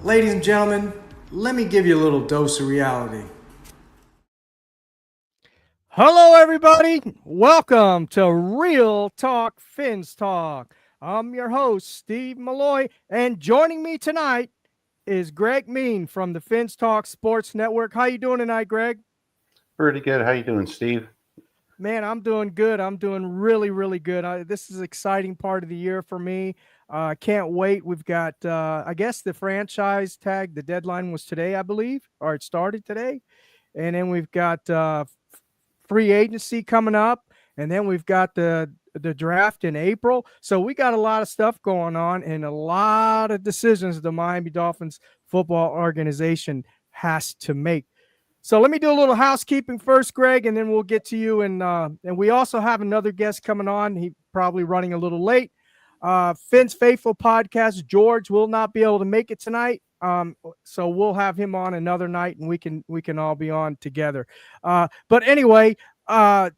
Ladies and gentlemen, let me give you a little dose of reality. Hello, everybody. Welcome to Real Talk Fins Talk. I'm your host, Steve Molloy, and joining me tonight is Greg Mean from the Fins Talk Sports Network. How you doing tonight, Greg? Pretty good. How you doing, Steve? Man, I'm doing good. I'm doing really, really good. This is an exciting part of the year for me. Can't wait. We've got, I guess, the franchise tag. The deadline was today, I believe, or it started today. And then we've got free agency coming up, and then we've got the draft in April. So we got a lot of stuff going on and a lot of decisions the Miami Dolphins football organization has to make. So let me do a little housekeeping first, Greg, and then we'll get to you. And we also have another guest coming on. He probably running a little late. Finn's Faithful Podcast. George will not be able to make it tonight. So we'll have him on another night, and we can all be on together. But anyway, I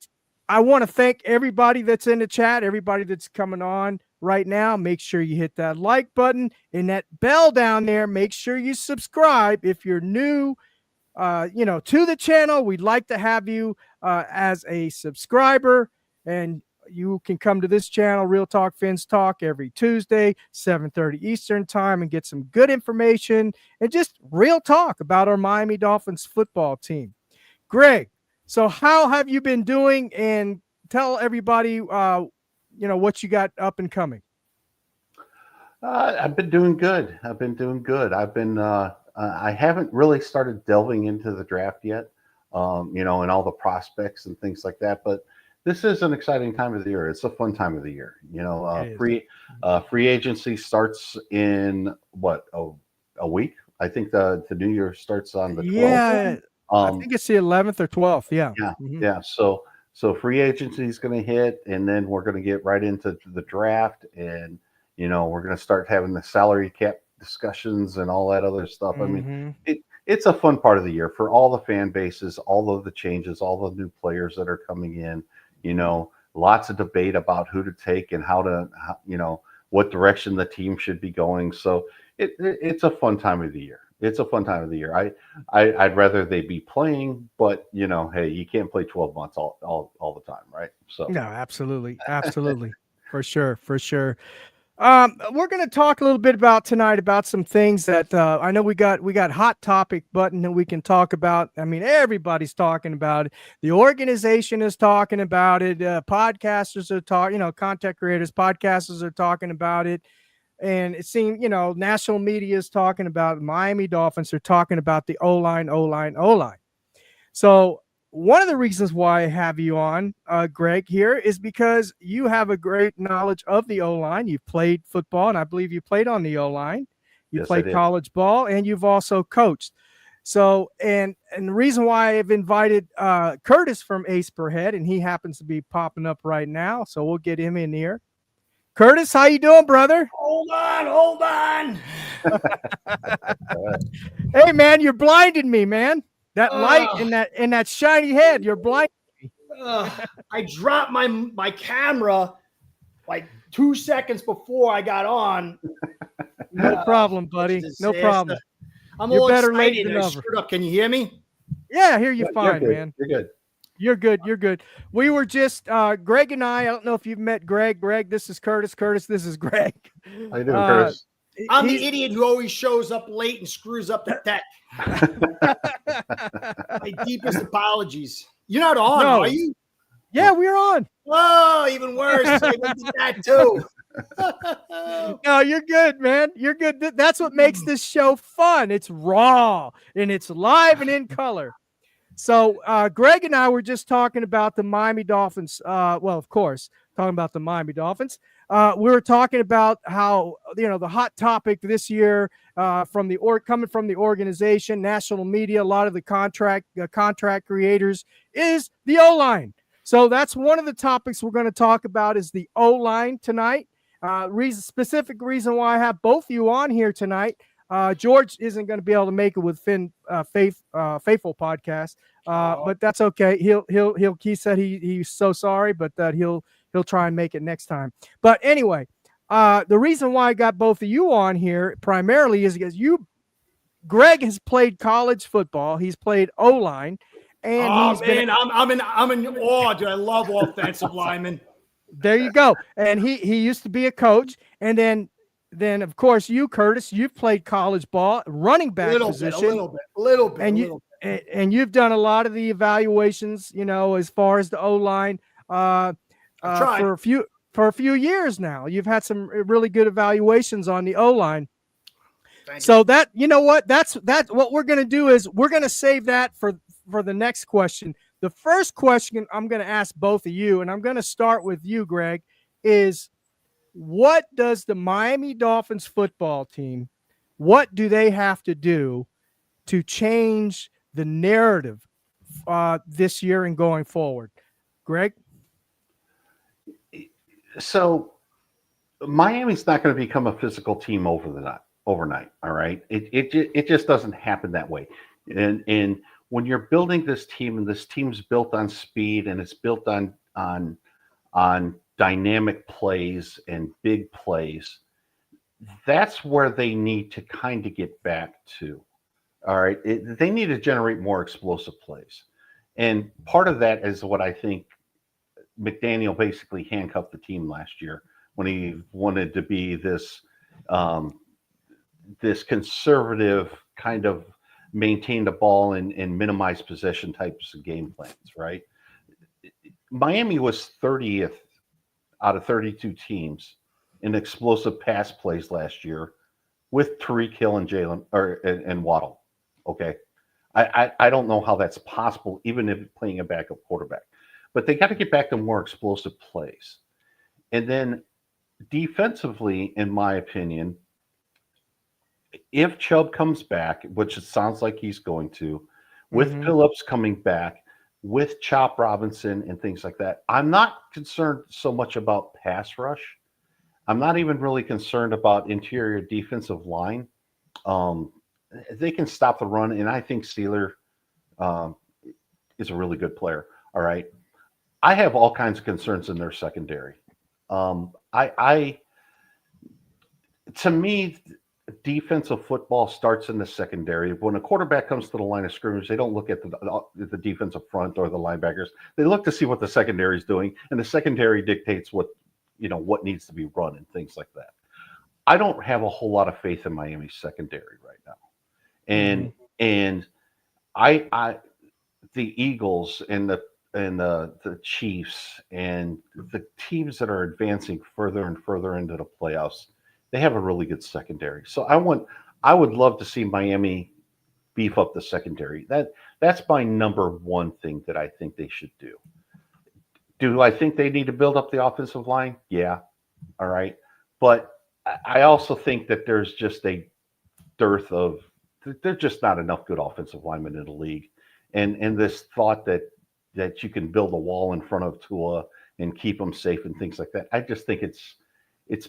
want to thank everybody that's in the chat, everybody that's coming on right now. Make sure you hit that like button and that bell down there. Make sure you subscribe if you're new to the channel. We'd like to have you as a subscriber, and you can come to this channel, Real Talk Fins Talk, every Tuesday, 7:30 Eastern time, and get some good information and just real talk about our Miami Dolphins football team. Greg, so how have you been doing? And tell everybody, what you got up and coming. I've been doing good. I haven't really started delving into the draft yet, and all the prospects and things like that. But this is an exciting time of the year. It's a fun time of the year. Free agency starts in a week. I think the new year starts on the 12th. Yeah, I think it's the 11th or 12th. Yeah. Yeah. So free agency is going to hit, and then we're going to get right into the draft, and we're going to start having the salary cap discussions and all that other stuff. I mean, it's a fun part of the year for all the fan bases, all of the changes, all the new players that are coming in. Lots of debate about who to take and what direction the team should be going. So it's a fun time of the year. I'd rather they be playing, but hey, you can't play 12 months all the time, right? So no, absolutely, for sure. We're going to talk a little bit tonight about some things that I know we got hot topic button that we can talk about. I mean, everybody's talking about it. The organization is talking about it. Podcasters are talking, content creators, podcasters are talking about it. And it seems, national media is talking about it. Miami Dolphins are talking about the O-line. So one of the reasons why I have you on, Greg, here is because you have a great knowledge of the O-line. You've played football, and I believe you played on the O-line. You played college ball, and you've also coached. So, and the reason why I've invited Curtis from Ace Per Head, and he happens to be popping up right now, so we'll get him in here. Curtis, how you doing, brother? Hold on. Hey, man, you're blinding me, man. That light in that shiny head, you're blinding me. I dropped my camera like 2 seconds before I got on. No problem, buddy. No problem. I'm a little excited. I screwed up. Can you hear me? Yeah, I hear you fine, man. You're good. You're good. We were just Greg and I don't know if you've met Greg. Greg, this is Curtis. Curtis, this is Greg. How you doing, Curtis? I'm the idiot who always shows up late and screws up the tech. My deepest apologies. You're not on, are you? Yeah, we're on. Oh, even worse. I did that too. No, you're good, man. You're good. That's what makes this show fun. It's raw and it's live and in color. So Greg and I were just talking about the Miami Dolphins. Of course, talking about the Miami Dolphins. We were talking about how, the hot topic this year coming from the organization, national media, a lot of the contract creators is the O-line. So that's one of the topics we're going to talk about is the O-line tonight. Specific reason why I have both of you on here tonight. George isn't going to be able to make it with Faithful Podcast, but that's okay. He said he's so sorry, but that he'll try and make it next time. But anyway, the reason why I got both of you on here primarily is because you Greg has played college football. He's played O-line, and Oh man, I'm in awe, dude. I love offensive linemen. There you go. And he used to be a coach, and then of course you, Curtis, you've played college ball, running back position, a little bit. And you've done a lot of the evaluations, as far as the O-line, for a few years now. You've had some really good evaluations on the O-line. So that, that's what we're going to do is we're going to save that for the next question. The first question I'm going to ask both of you, and I'm going to start with you, Greg, is what does the Miami Dolphins football team, what do they have to do to change the narrative this year and going forward? Greg? So Miami's not going to become a physical team overnight. All right. It just doesn't happen that way. And when you're building this team, and this team's built on speed, and it's built on dynamic plays and big plays, that's where they need to kind of get back to. All right. They need to generate more explosive plays. And part of that is what I think McDaniel basically handcuffed the team last year when he wanted to be this conservative kind of maintain the ball and minimize possession types of game plans, right? Miami was 30th out of 32 teams in explosive pass plays last year with Tyreek Hill and and Waddle. Okay. I don't know how that's possible, even if playing a backup quarterback. But they got to get back to more explosive plays. And then defensively, in my opinion, if Chubb comes back, which it sounds like he's going to, with Phillips coming back, with Chop Robinson and things like that, I'm not concerned so much about pass rush. I'm not even really concerned about interior defensive line. They can stop the run, and I think Steeler is a really good player. All right. I have all kinds of concerns in their secondary. To me, defensive football starts in the secondary. When a quarterback comes to the line of scrimmage, they don't look at the defensive front or the linebackers. They look to see what the secondary is doing, and the secondary dictates what needs to be run and things like that. I don't have a whole lot of faith in Miami's secondary right now, and the Eagles and the Chiefs and the teams that are advancing further and further into the playoffs, they have a really good secondary. So I would love to see Miami beef up the secondary. That's my number one thing that I think they should do. Do I think they need to build up the offensive line? Yeah. All right. But I also think that there's just a dearth of – there's just not enough good offensive linemen in the league. And this thought that you can build a wall in front of Tua and keep them safe and things like that, I just think it's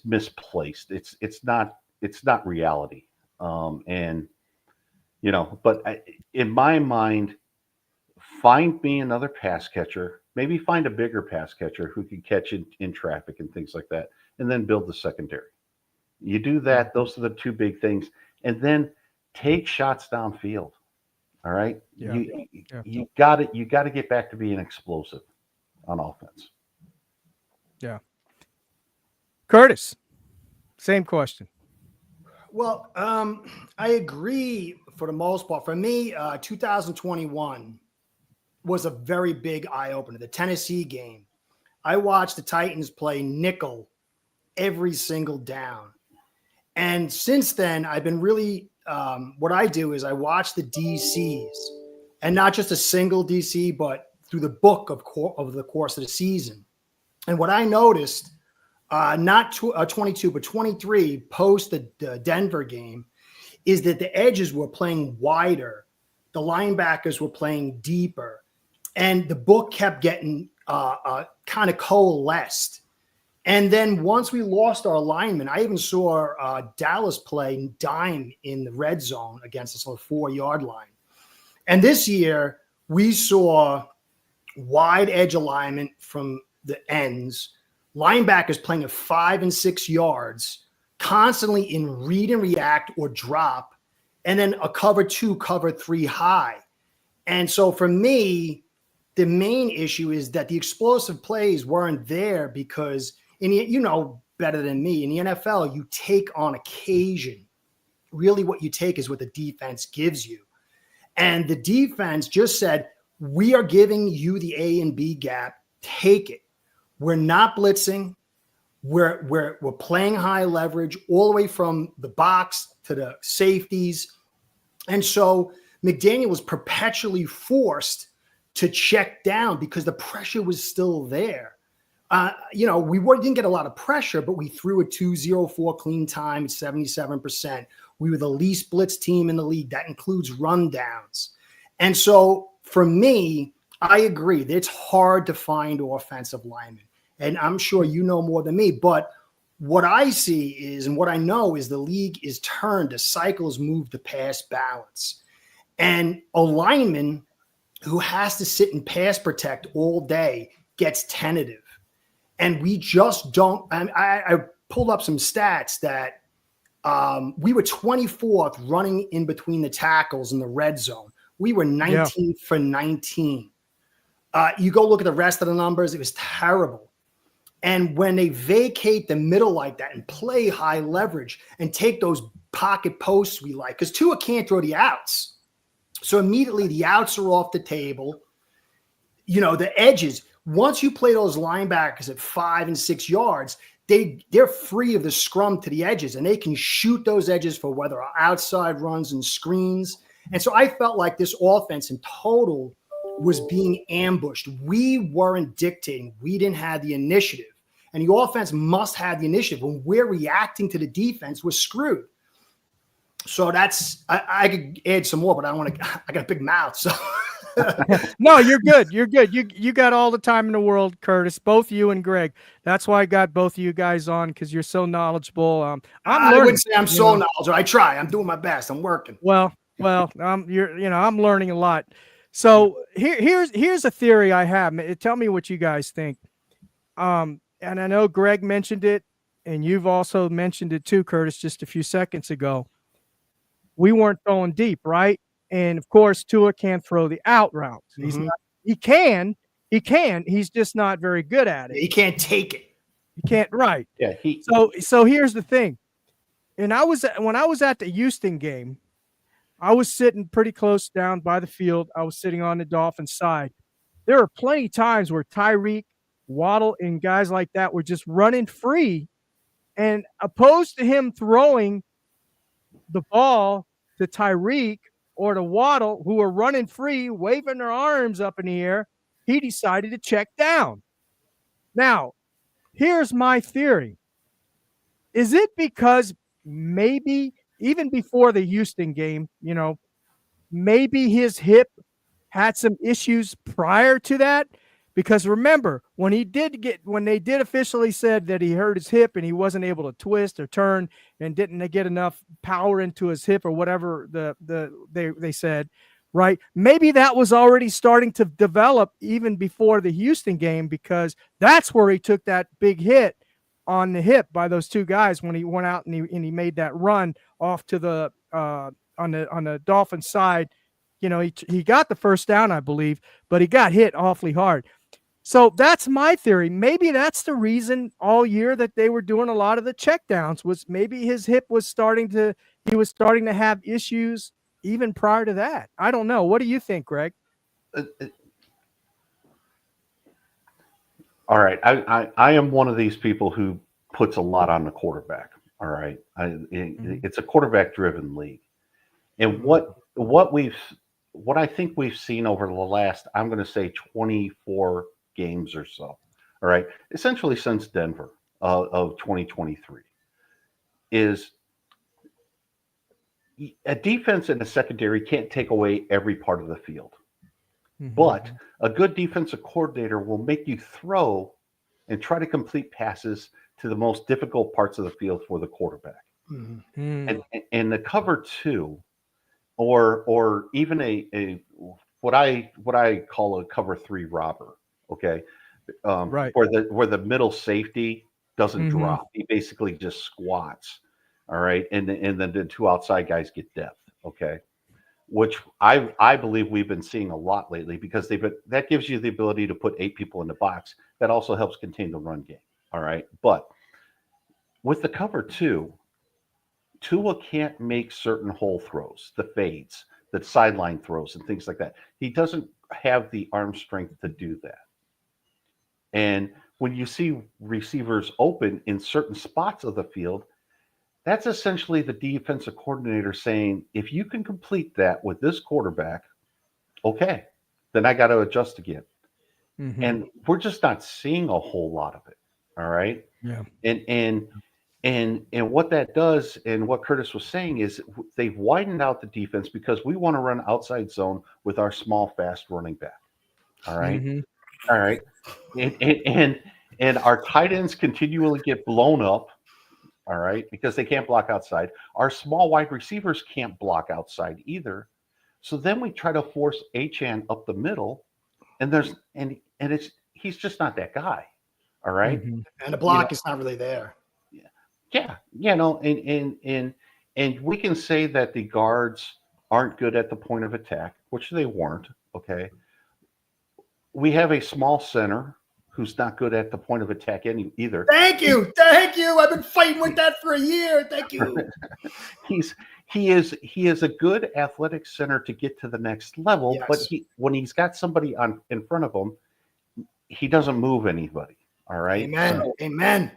misplaced. It's not reality. In my mind, find me another pass catcher, maybe find a bigger pass catcher who can catch in traffic and things like that, and then build the secondary. You do that. Those are the two big things. And then take shots downfield. All right. Yeah. You got it. You got to get back to being explosive on offense. Yeah. Curtis, same question. Well, I agree for the most part. For me, 2021 was a very big eye opener. The Tennessee game. I watched the Titans play nickel every single down. And since then, I've been really what I do is I watch the DCs, and not just a single DC, but through the book of the course of the season. And what I noticed, not 22, but 23 post the Denver game, is that the edges were playing wider. The linebackers were playing deeper. And the book kept getting kind of coalesced. And then once we lost our linemen, I even saw Dallas play dime in the red zone against us on the 4-yard line. And this year, we saw wide edge alignment from the ends, linebackers playing at 5 and 6 yards, constantly in read and react or drop. and then a cover 2, cover 3 high. And so for me, the main issue is that the explosive plays weren't there because, you know better than me, in the NFL, you take on occasion. Really what you take is what the defense gives you. And the defense just said, we are giving you the A and B gap. Take it. We're not blitzing. We're playing high leverage all the way from the box to the safeties. And so McDaniel was perpetually forced to check down because the pressure was still there. We didn't get a lot of pressure, but we threw a 2.04 clean time at 77%. We were the least blitz team in the league. That includes rundowns. And so for me, I agree that it's hard to find offensive linemen. And I'm sure you know more than me, but what I see is, and what I know is the league is turned, the cycles move to pass balance. And a lineman who has to sit and pass protect all day gets tentative. And we just don't. I pulled up some stats that we were 24th running in between the tackles in the red zone. We were 19th for 19. You go look at the rest of the numbers, it was terrible. And when they vacate the middle like that and play high leverage and take those pocket posts we like, because Tua can't throw the outs. So immediately the outs are off the table. You know, the edges, once you play those linebackers at 5 and 6 yards, they're free of the scrum to the edges, and they can shoot those edges for whether outside runs and screens. And so I felt like this offense in total was being ambushed. We weren't dictating. We didn't have the initiative. And the offense must have the initiative. When we're reacting to the defense, we're screwed. So that's I could add some more, but I got a big mouth. So no, you're good. You're good. You got all the time in the world, Curtis. Both you and Greg. That's why I got both of you guys on, because you're so knowledgeable. I wouldn't say I'm so knowledgeable. I try. I'm doing my best. I'm working. Well, I'm learning a lot. So here's a theory I have. Tell me what you guys think. And I know Greg mentioned it, and you've also mentioned it too, Curtis, just a few seconds ago. We weren't throwing deep, right? And of course, Tua can't throw the out routes. He can. He's just not very good at it. He can't take it. He can't. Right. Yeah. So here's the thing. And when I was at the Houston game, I was sitting pretty close down by the field. I was sitting on the Dolphins side. There were plenty of times where Tyreek, Waddle, and guys like that were just running free, and opposed to him throwing the ball to Tyreek or to Waddle, who were running free, waving their arms up in the air, he decided to check down. Now, here's my theory. Is it because maybe even before the Houston game, maybe his hip had some issues prior to that? Because remember, when they did officially said that he hurt his hip and he wasn't able to twist or turn and didn't get enough power into his hip or whatever they said, right? Maybe that was already starting to develop even before the Houston game, because that's where he took that big hit on the hip by those two guys when he went out and he made that run off to the on the Dolphins side. He got the first down, I believe, but he got hit awfully hard. So that's my theory. Maybe that's the reason all year that they were doing a lot of the checkdowns, was maybe his hip was starting to have issues even prior to that. I don't know. What do you think, Greg? All right. I am one of these people who puts a lot on the quarterback. All right. It's a quarterback driven league. And what I think we've seen over the last, I'm going to say 24 games or so, all right, essentially since Denver of 2023, is a defense and a secondary can't take away every part of the field. But a good defensive coordinator will make you throw and try to complete passes to the most difficult parts of the field for the quarterback. And the cover two, or even a what I call a cover three robber, okay, right, where the middle safety doesn't drop, he basically just squats, all right, and then the two outside guys get depth, okay, which I believe we've been seeing a lot lately because that gives you the ability to put 8 people in the box. That also helps contain the run game. All right. But with the cover 2, Tua can't make certain hole throws, the fades, the sideline throws, and things like that. He doesn't have the arm strength to do that. And when you see receivers open in certain spots of the field, that's essentially the defensive coordinator saying, if you can complete that with this quarterback, okay, then I got to adjust again. Mm-hmm. And we're just not seeing a whole lot of it. All right. Yeah. And what that does, and what Curtis was saying, is they've widened out the defense because we want to run outside zone with our small, fast running back. All right. Mm-hmm. All right. And our tight ends continually get blown up. All right, because they can't block outside. Our small wide receivers can't block outside either. So then we try to force Achane up the middle, and he's just not that guy. All right, Mm-hmm. And the block is not really there. Yeah, and we can say that the guards aren't good at the point of attack, which they weren't. Okay, we have a small center who's not good at the point of attack either. Thank you. I've been fighting with that for a year. Thank you. He is a good athletic center to get to the next level, Yes. but when he's got somebody in front of him, he doesn't move anybody. All right. Amen.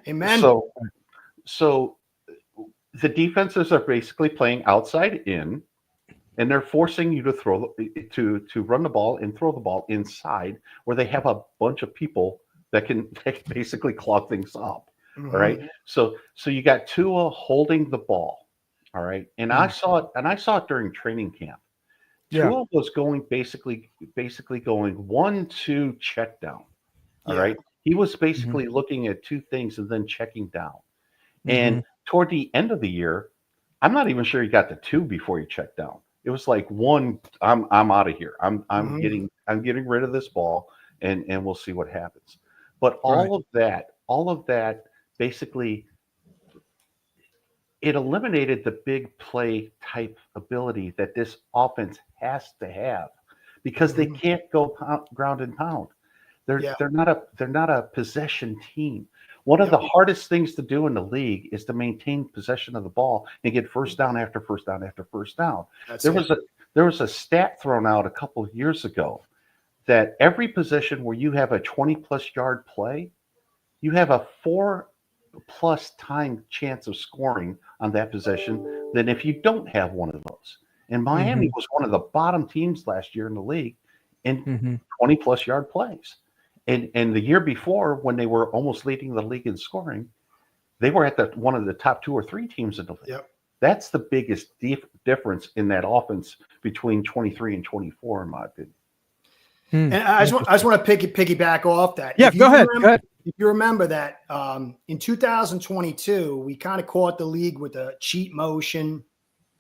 So the defenses are basically playing outside in, and they're forcing you to run the ball and throw the ball inside, where they have a bunch of people that can basically clog things up. Mm-hmm. All right. So you got Tua holding the ball. All right. And I saw it during training camp. Yeah. Tua was going basically going 1-2 check down. All right. He was basically looking at 2 things and then checking down. And toward the end of the year, I'm not even sure he got to 2 before he checked down. It was like 1, I'm out of here. I'm getting rid of this ball, and we'll see what happens. But all of that basically, it eliminated the big play type ability that this offense has to have, because they can't go ground and pound. They're not a possession team. One of the hardest things to do in the league is to maintain possession of the ball and get first down after first down after first down. There was a stat thrown out a couple of years ago that every possession where you have a 20-plus yard play, you have a 4+ time chance of scoring on that possession than if you don't have one of those. And Miami was one of the bottom teams last year in the league in 20-plus yard plays. And the year before, when they were almost leading the league in scoring, they were at one of the top 2 or 3 teams in the league. Yep. That's the biggest difference in that offense between 23 and 24, in my opinion. And I just want to piggyback off that. Yeah, go ahead. If you remember that in 2022, we kind of caught the league with a cheat motion.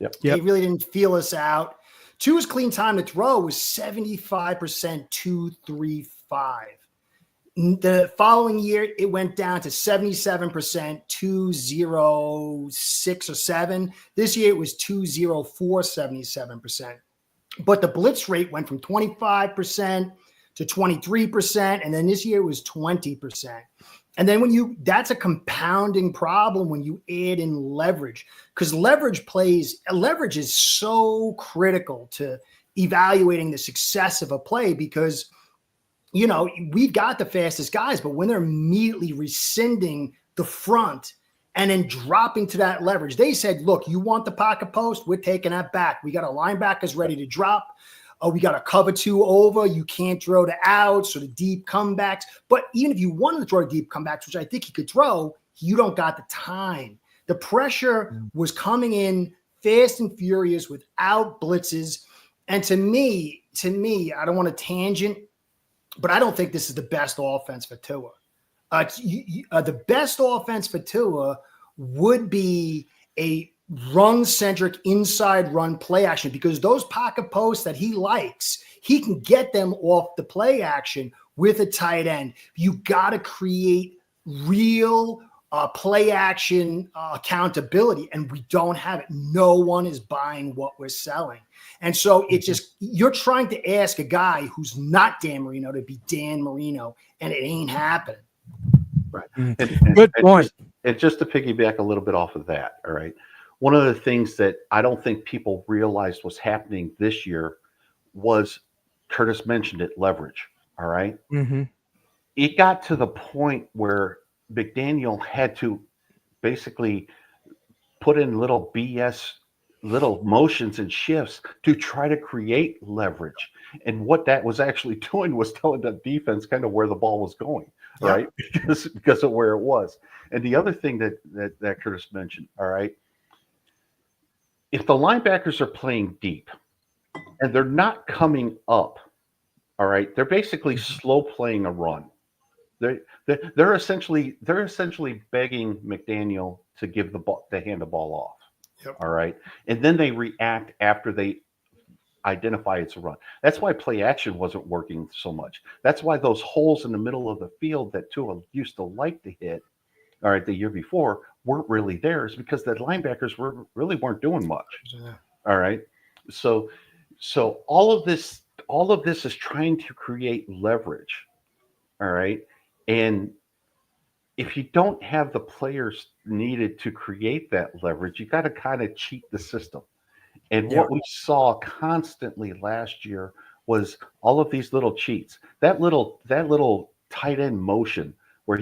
Yep. They really didn't feel us out. Tua's clean time to throw was 75% 2-3-5. The following year, it went down to 77% 2-0-6 or 7. This year, it was 2-0-4, 77%. But the blitz rate went from 25% to 23%, and then this year it was 20%. And then that's a compounding problem when you add in leverage, because leverage is so critical to evaluating the success of a play, because we've got the fastest guys, but when they're immediately rescinding the front and then dropping to that leverage, they said, look, you want the pocket post? We're taking that back. We got our linebackers ready to drop. We got a cover 2 over. You can't throw the outs or the deep comebacks. But even if you wanted to throw deep comebacks, which I think he could throw, you don't got the time. The pressure was coming in fast and furious without blitzes. And to me, I don't want to tangent, but I don't think this is the best offense for Tua. The best offense for Tua would be a run-centric inside run play action, because those pocket posts that he likes, he can get them off the play action with a tight end. You got to create real play action accountability, and we don't have it. No one is buying what we're selling. And so it's just, you're trying to ask a guy who's not Dan Marino to be Dan Marino, and it ain't happening. Right. Good point. And just to piggyback a little bit off of that, all right. One of the things that I don't think people realized was happening this year was, Curtis mentioned it, leverage. All right. Mm-hmm. It got to the point where McDaniel had to basically put in little BS, little motions and shifts to try to create leverage. And what that was actually doing was telling the defense kind of where the ball was going, right? Because of where it was. And the other thing that Curtis mentioned, all right, if the linebackers are playing deep and they're not coming up, all right, they're basically slow playing a run. They're essentially begging McDaniel to give to hand the ball off. Yep. All right, and then they react after they identify it's a run. That's why play action wasn't working so much. That's why those holes in the middle of the field that Tua used to like to hit, all right, the year before, weren't really theirs because the linebackers weren't doing much. Yeah. All right, so all of this is trying to create leverage. All right. And if you don't have the players needed to create that leverage, you got to kind of cheat the system. And what we saw constantly last year was all of these little cheats. That little tight end motion where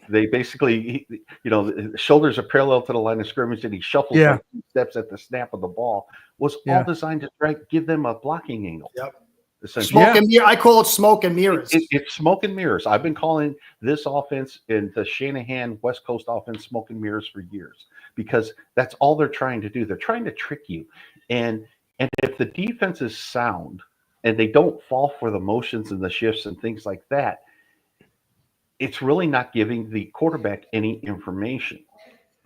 they basically, the shoulders are parallel to the line of scrimmage and he shuffles like 2 steps at the snap of the ball, was all designed to give them a blocking angle. Yep. Smoke and mirror. I call it smoke and mirrors. It's smoke and mirrors. I've been calling this offense and the Shanahan West Coast offense smoke and mirrors for years because that's all they're trying to do. They're trying to trick you. And if the defense is sound and they don't fall for the motions and the shifts and things like that, it's really not giving the quarterback any information.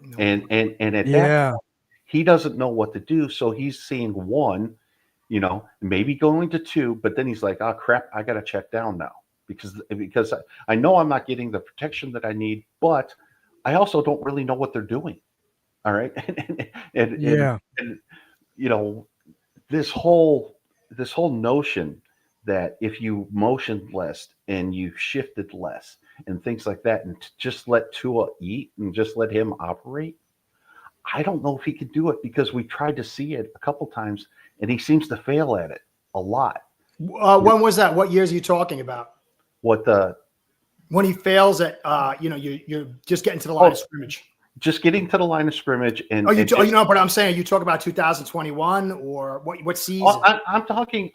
No. And at that point, he doesn't know what to do. So he's seeing one, maybe going to 2, but then he's like, oh crap, I got to check down now because I know I'm not getting the protection that I need, but I also don't really know what they're doing. All right. and this whole notion that if you motioned less and you shifted less and things like that, and just let Tua eat and just let him operate, I don't know if he can do it because we tried to see it a couple times and he seems to fail at it a lot. When was that? What years are you talking about? When he fails at, you're just getting to the line of scrimmage. Just getting to the line of scrimmage. And but I'm saying, you talk about 2021 or what season? Well, I'm talking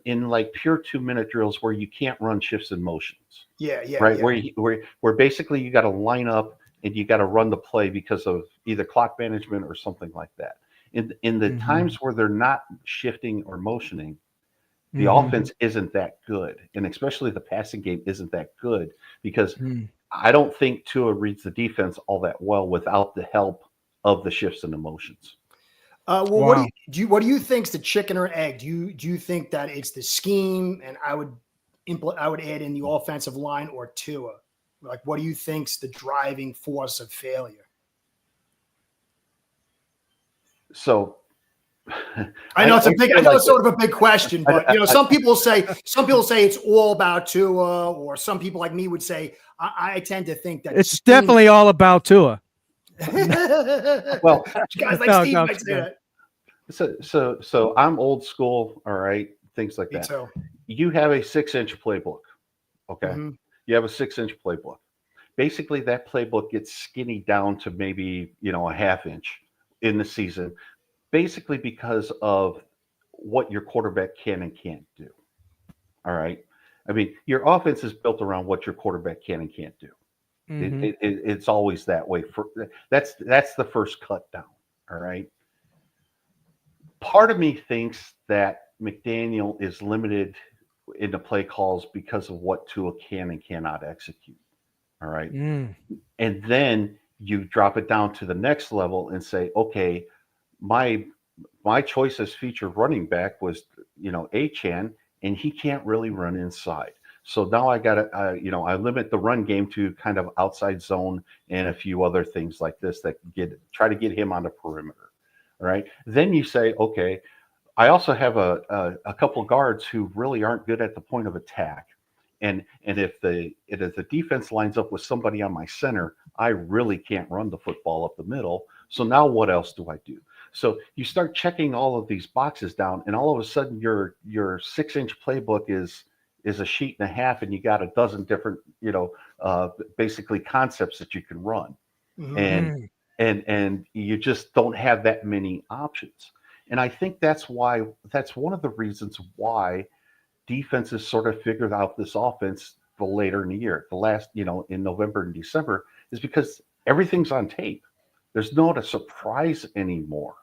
in like pure 2-minute drills where you can't run shifts and motions. Yeah. Right. Yeah. Where basically you got to line up and you got to run the play because of either clock management or something like that. In the times where they're not shifting or motioning, the offense isn't that good. And especially the passing game isn't that good because I don't think Tua reads the defense all that well without the help of the shifts and the motions. What do you think's the chicken or egg? Do you think that it's the scheme, and I would add in the offensive line, or Tua? Like, what do you think's the driving force of failure? So I know it's sort of a big question, but some people say it's all about Tua, or some people like me would say I tend to think that it's definitely all about Tua. Well, guys like Steve might say that. So I'm old school, all right, things like Me that. too. You have a 6-inch playbook, okay? You have a 6-inch playbook. Basically, that playbook gets skinny down to maybe a 1/2 inch in the season. Basically because of what your quarterback can and can't do. All right. I mean, your offense is built around what your quarterback can and can't do. It's always that way. That's the first cut down. All right. Part of me thinks that McDaniel is limited in the play calls because of what Tua can and cannot execute. All right. And then you drop it down to the next level and say, okay, my choice as featured running back was, Achane, and he can't really run inside. So now I got to, I limit the run game to kind of outside zone and a few other things like this that try to get him on the perimeter. All right. Then you say, okay, I also have a couple of guards who really aren't good at the point of attack. And if the defense lines up with somebody on my center, I really can't run the football up the middle. So now what else do I do? So you start checking all of these boxes down, and all of a sudden your 6-inch playbook is a sheet and a half, and you got a dozen different, basically concepts that you can run. And you just don't have that many options. And I think that's one of the reasons why defenses sort of figured out this offense the later in the year, the last, in November and December, is because everything's on tape. There's not a surprise anymore.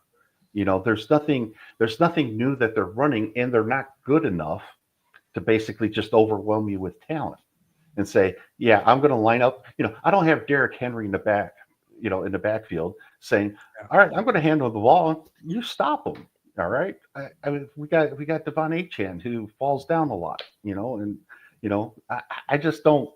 There's nothing new that they're running, and they're not good enough to basically just overwhelm you with talent and say, yeah, I'm going to line up. I don't have Derrick Henry in the back, in the backfield saying, all right, I'm going to handle the ball. You stop him. All right. I mean, we got Devon Achane who falls down a lot, I just don't.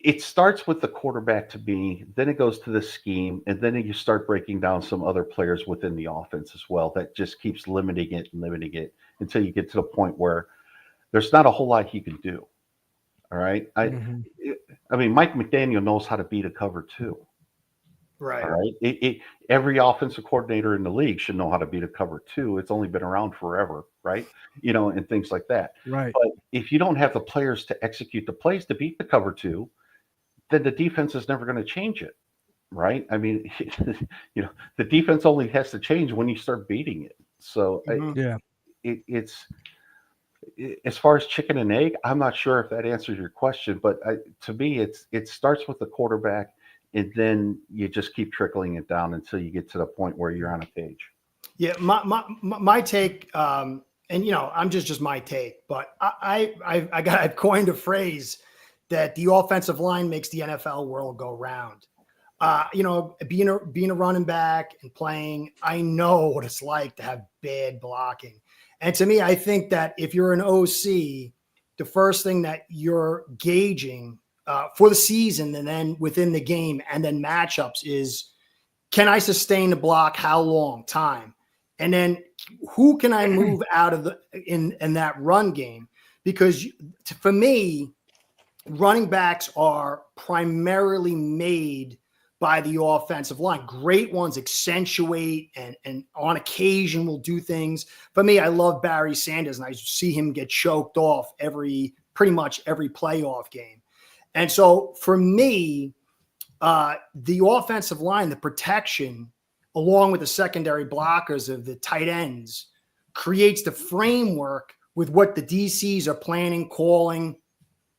It starts with the quarterback to me, then it goes to the scheme, and then you start breaking down some other players within the offense as well. That just keeps limiting it until you get to the point where there's not a whole lot he can do. All right. I mean, Mike McDaniel knows how to beat a cover too. Right. All right. Every offensive coordinator in the league should know how to beat a cover too. It's only been around forever, right? And things like that. Right. But if you don't have the players to execute the plays to beat the cover two, then the defense is never going to change it, right? I mean, the defense only has to change when you start beating it. So it's as far as chicken and egg, I'm not sure if that answers your question, but to me, it starts with the quarterback, and then you just keep trickling it down until you get to the point where you're on a page. Yeah, my take, and I'm just my take, but I've coined a phrase that the offensive line makes the NFL world go round. Being a running back and playing, I know what it's like to have bad blocking. And to me, I think that if you're an OC, the first thing that you're gauging for the season and then within the game and then matchups is, can I sustain the block? How long? Time. And then who can I move out of in that run game? Because for me, running backs are primarily made by the offensive line. Great ones accentuate and on occasion will do things. For me, I love Barry Sanders, and I see him get choked off pretty much every playoff game. And so for me, the offensive line, the protection, along with the secondary blockers of the tight ends, creates the framework with what the DCs are planning, calling,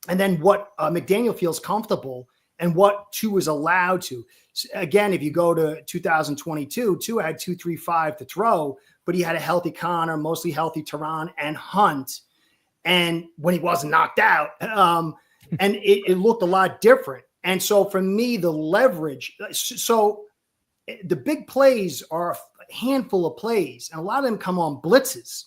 and then what McDaniel feels comfortable and what Tua is allowed to. So again, if you go to 2022, Tua had 2-3-5 to throw, but he had a healthy Connor, mostly healthy Teron and Hunt. And when he wasn't knocked out, and it looked a lot different. And so for me, the leverage, so the big plays are a handful of plays, and a lot of them come on blitzes.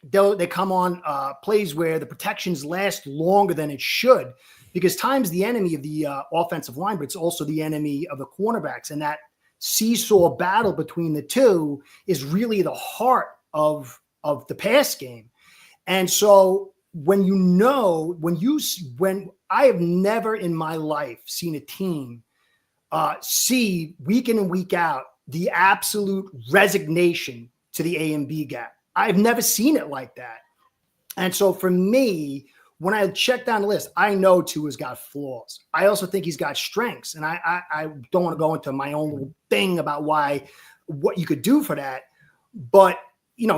They come on plays where the protections last longer than it should, because time's the enemy of the offensive line, but it's also the enemy of the cornerbacks. And that seesaw battle between the two is really the heart of the pass game. And so when I have never in my life seen a team see week in and week out the absolute resignation to the A and B gap. I've never seen it like that. And so for me, when I check down the list, I know Tua's got flaws. I also think he's got strengths. And I don't want to go into my own little thing about what you could do for that. But,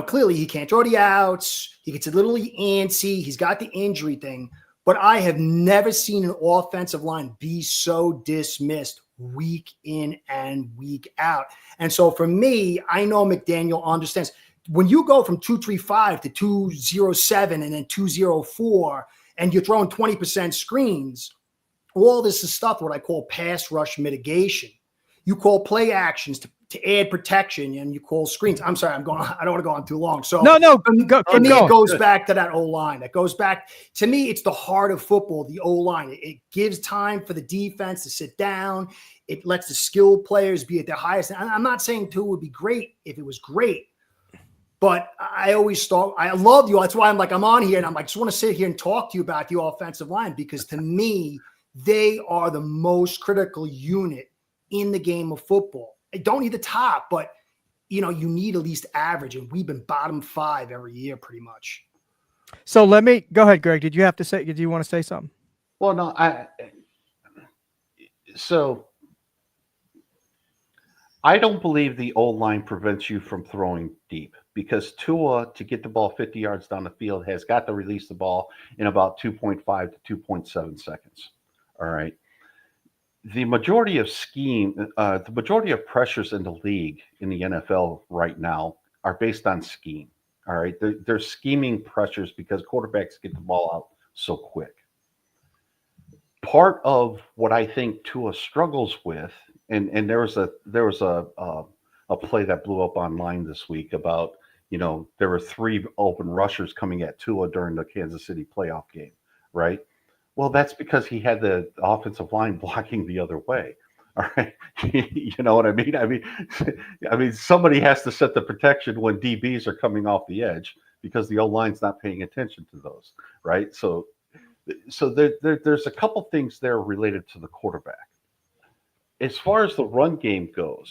clearly he can't throw the outs. He gets a little antsy. He's got the injury thing. But I have never seen an offensive line be so dismissed week in and week out. And so for me, I know McDaniel understands. When you go from 2-3-5 to 2-0-7 and then 2-0-4, and you're throwing 20% screens, all this is stuff what I call pass rush mitigation. You call play actions to add protection and you call screens. I'm sorry, I don't want to go on too long. So No, for me, go. it goes back to that O-line. That goes back to me. It's the heart of football, the O-line. It gives time for the defense to sit down. It lets the skilled players be at their highest. And I'm not saying two would be great if it was great, but I always thought I love you. That's why I'm on here and I'm like, just want to sit here and talk to you about the offensive line, because to me, they are the most critical unit in the game of football. I don't need the top, but you need at least average, and we've been bottom 5 every year pretty much. So go ahead, Greg. Did you want to say something? Well, no, I don't believe the O-line prevents you from throwing deep, because Tua, to get the ball 50 yards down the field, has got to release the ball in about 2.5 to 2.7 seconds. All right. The majority of pressures in the league in the NFL right now are based on scheme. All right. They're scheming pressures because quarterbacks get the ball out so quick. Part of what I think Tua struggles with, and there was a play that blew up online this week about, there were 3 open rushers coming at Tua during the Kansas City playoff game, right? Well, that's because he had the offensive line blocking the other way. All right. You know what I mean? I mean, somebody has to set the protection when DBs are coming off the edge, because the O-line's not paying attention to those, right? So there's a couple things there related to the quarterback. As far as the run game goes,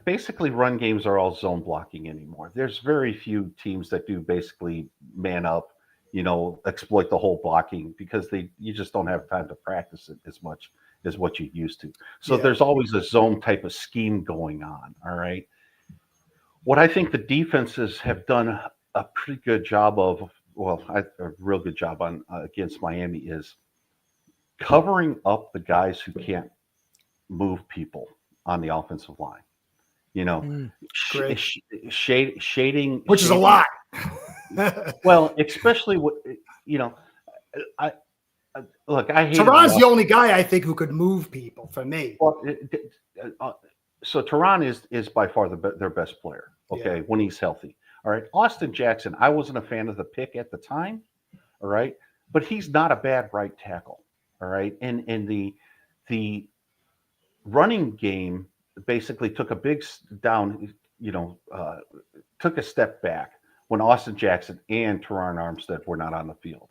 basically run games are all zone blocking anymore. There's very few teams that do basically man up, exploit the whole blocking, because you just don't have time to practice it as much as what you used to. So there's always a zone type of scheme going on. All right. What I think the defenses have done a pretty good job of, a real good job on against Miami, is covering up the guys who can't move people on the offensive line. Shading, which is a lot. Well, especially what I look. I hate Tehran's the only guy I think who could move people for me. Well, so Tehran is by far their best player. Okay, when he's healthy. All right, Austin Jackson. I wasn't a fan of the pick at the time. All right, but he's not a bad right tackle. All right, and the running game basically took a big down, took a step back when Austin Jackson and Teron Armstead were not on the field.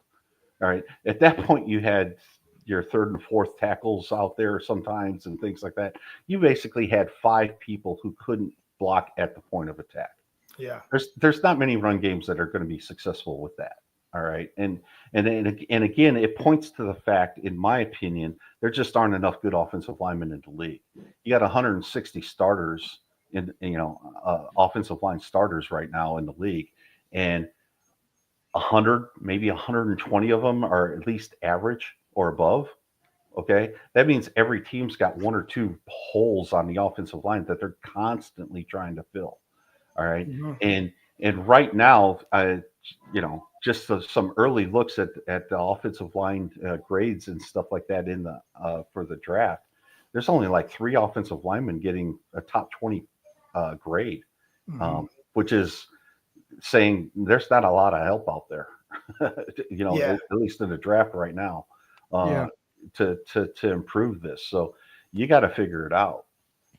All right. At that point, you had your 3rd and 4th tackles out there sometimes and things like that. You basically had 5 people who couldn't block at the point of attack. Yeah. There's not many run games that are going to be successful with that. All right. And again, it points to the fact, in my opinion, there just aren't enough good offensive linemen in the league. You got 160 starters offensive line starters right now in the league, and 100, maybe 120 of them are at least average or above. Okay. That means every team's got 1 or 2 holes on the offensive line that they're constantly trying to fill. All right. Mm-hmm. And right now, just some early looks at the offensive line grades and stuff like that in the for the draft. There's only like 3 offensive linemen getting a top 20 grade, which is saying there's not a lot of help out there, at least in the draft right now, to improve this. So you got to figure it out.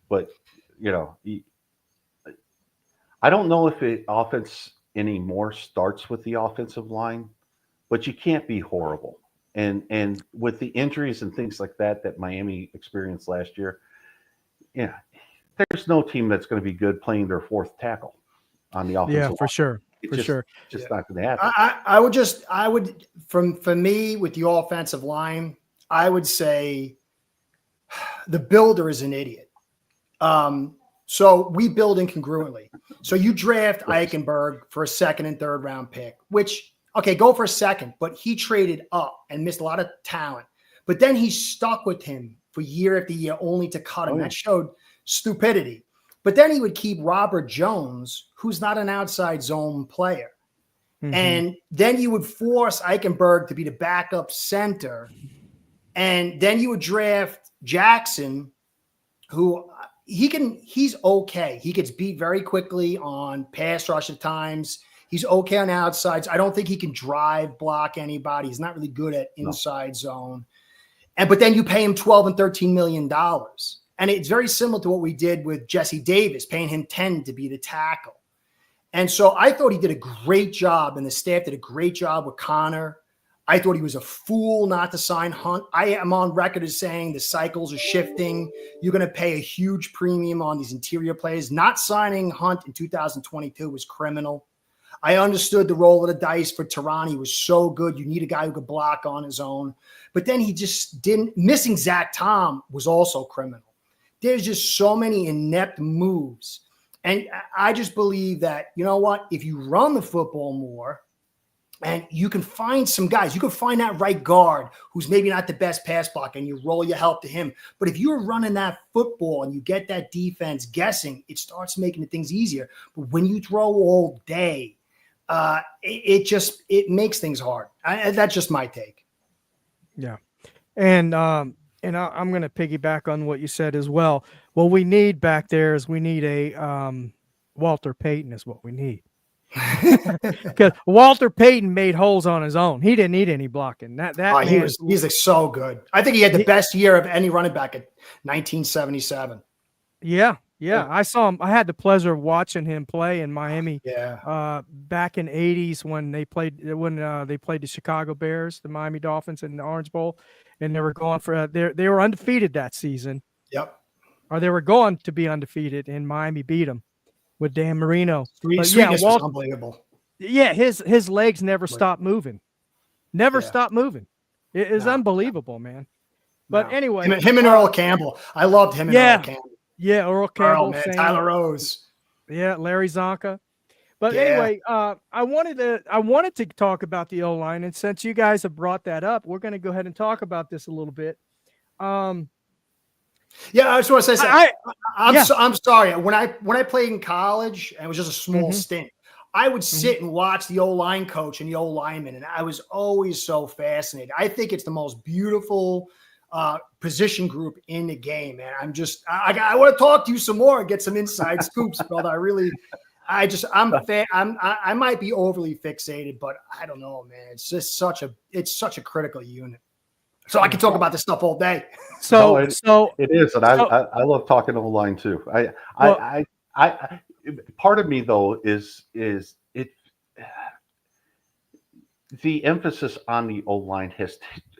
But I don't know if offense anymore starts with the offensive line, but you can't be horrible. And with the injuries and things like that Miami experienced last year, there's no team that's going to be good playing their 4th tackle on the offensive line. Yeah, for sure. Just not going to happen. I would for me with the offensive line, I would say the builder is an idiot. So we build incongruently. So you draft Eichenberg for a 2nd and 3rd round pick, which, okay, go for a 2nd, but he traded up and missed a lot of talent. But then he stuck with him for year after year only to cut him. That showed stupidity. But then he would keep Robert Jones, who's not an outside zone player. Mm-hmm. And then you would force Eichenberg to be the backup center. And then you would draft Jackson, who he's okay. He gets beat very quickly on pass rush at times. He's okay on outsides. I don't think he can drive block anybody. He's not really good at inside zone. But then you pay him $12 and $13 million. And it's very similar to what we did with Jesse Davis, paying him 10 to be the tackle. And so I thought he did a great job, and the staff did a great job with Connor. I thought he was a fool not to sign Hunt. I am on record as saying the cycles are shifting. You're going to pay a huge premium on these interior players. Not signing Hunt in 2022 was criminal. I understood the roll of the dice for Tehran. He was so good. You need a guy who could block on his own. But then he just didn't. Missing Zach Tom was also criminal. There's just so many inept moves. And I just believe that, you know what, if you run the football more, and you can find some guys, you can find that right guard who's maybe not the best pass block, and you roll your help to him. But if you're running that football and you get that defense guessing, it starts making things easier. But when you throw all day, it makes things hard. That's just my take. Yeah. And I'm going to piggyback on what you said as well. What we need back there is we need a Walter Payton is what we need. Because Walter Payton made holes on his own. He didn't need any blocking. He's like so good. I think he had the best year of any running back at 1977. Yeah. I saw him. I had the pleasure of watching him play in Miami. Back in '80s when they played the Chicago Bears, the Miami Dolphins in the Orange Bowl, and they were going for they were undefeated that season. Yep. Or they were going to be undefeated, and Miami beat them with Dan Marino. Sweetness was unbelievable. Yeah, his legs never stopped moving. Stopped moving. It is unbelievable, man. But anyway. Him and Earl Campbell. I loved him and Earl Campbell. Yeah, Earl Campbell. Tyler Rose. Yeah, Larry Zonka. But anyway, I wanted to talk about the O-line, and since you guys have brought that up, we're going to go ahead and talk about this a little bit. I just want to say I'm sorry. When I played in college, and it was just a small stint, I would sit and watch the O-line coach and the O-lineman, and I was always so fascinated. I think it's the most beautiful position group in the game, man. I want to talk to you some more and get some inside scoops, brother. I might be overly fixated, but I don't know, man. It's just such a critical unit. So I can talk about this stuff all day. So it is, and I love talking O-line too. I part of me though is it. The emphasis on the O-line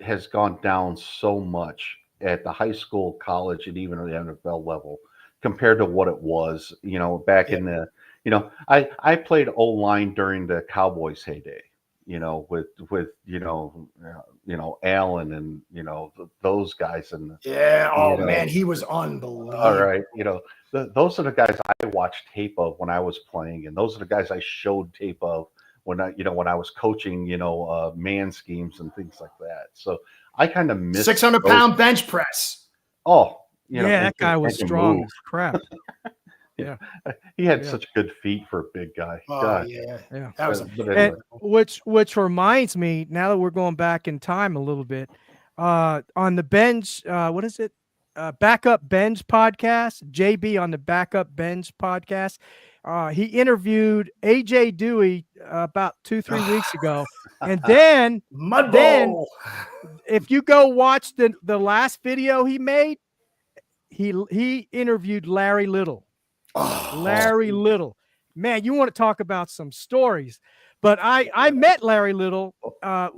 has gone down so much at the high school, college, and even at the NFL level compared to what it was, back in the, I played O-line during the Cowboys heyday, with Allen and, those guys. And man, he was unbelievable. All right. Those are the guys I watched tape of when I was playing. And those are the guys I showed tape of when I was coaching, man schemes and things like that. So I kind of missed 600-pound bench press. Oh, that guy was strong as crap. Yeah, he had such good feet for a big guy. Oh, God. yeah. That was anyway. Which reminds me, now that we're going back in time a little bit, on the Bench, what is it? Backup Bench podcast, JB on the Backup Bench podcast. He interviewed AJ Dewey about 2-3 weeks ago, and then if you go watch the last video he made, he interviewed Larry Little. Larry Little, man, you want to talk about some stories? But I met Larry Little. A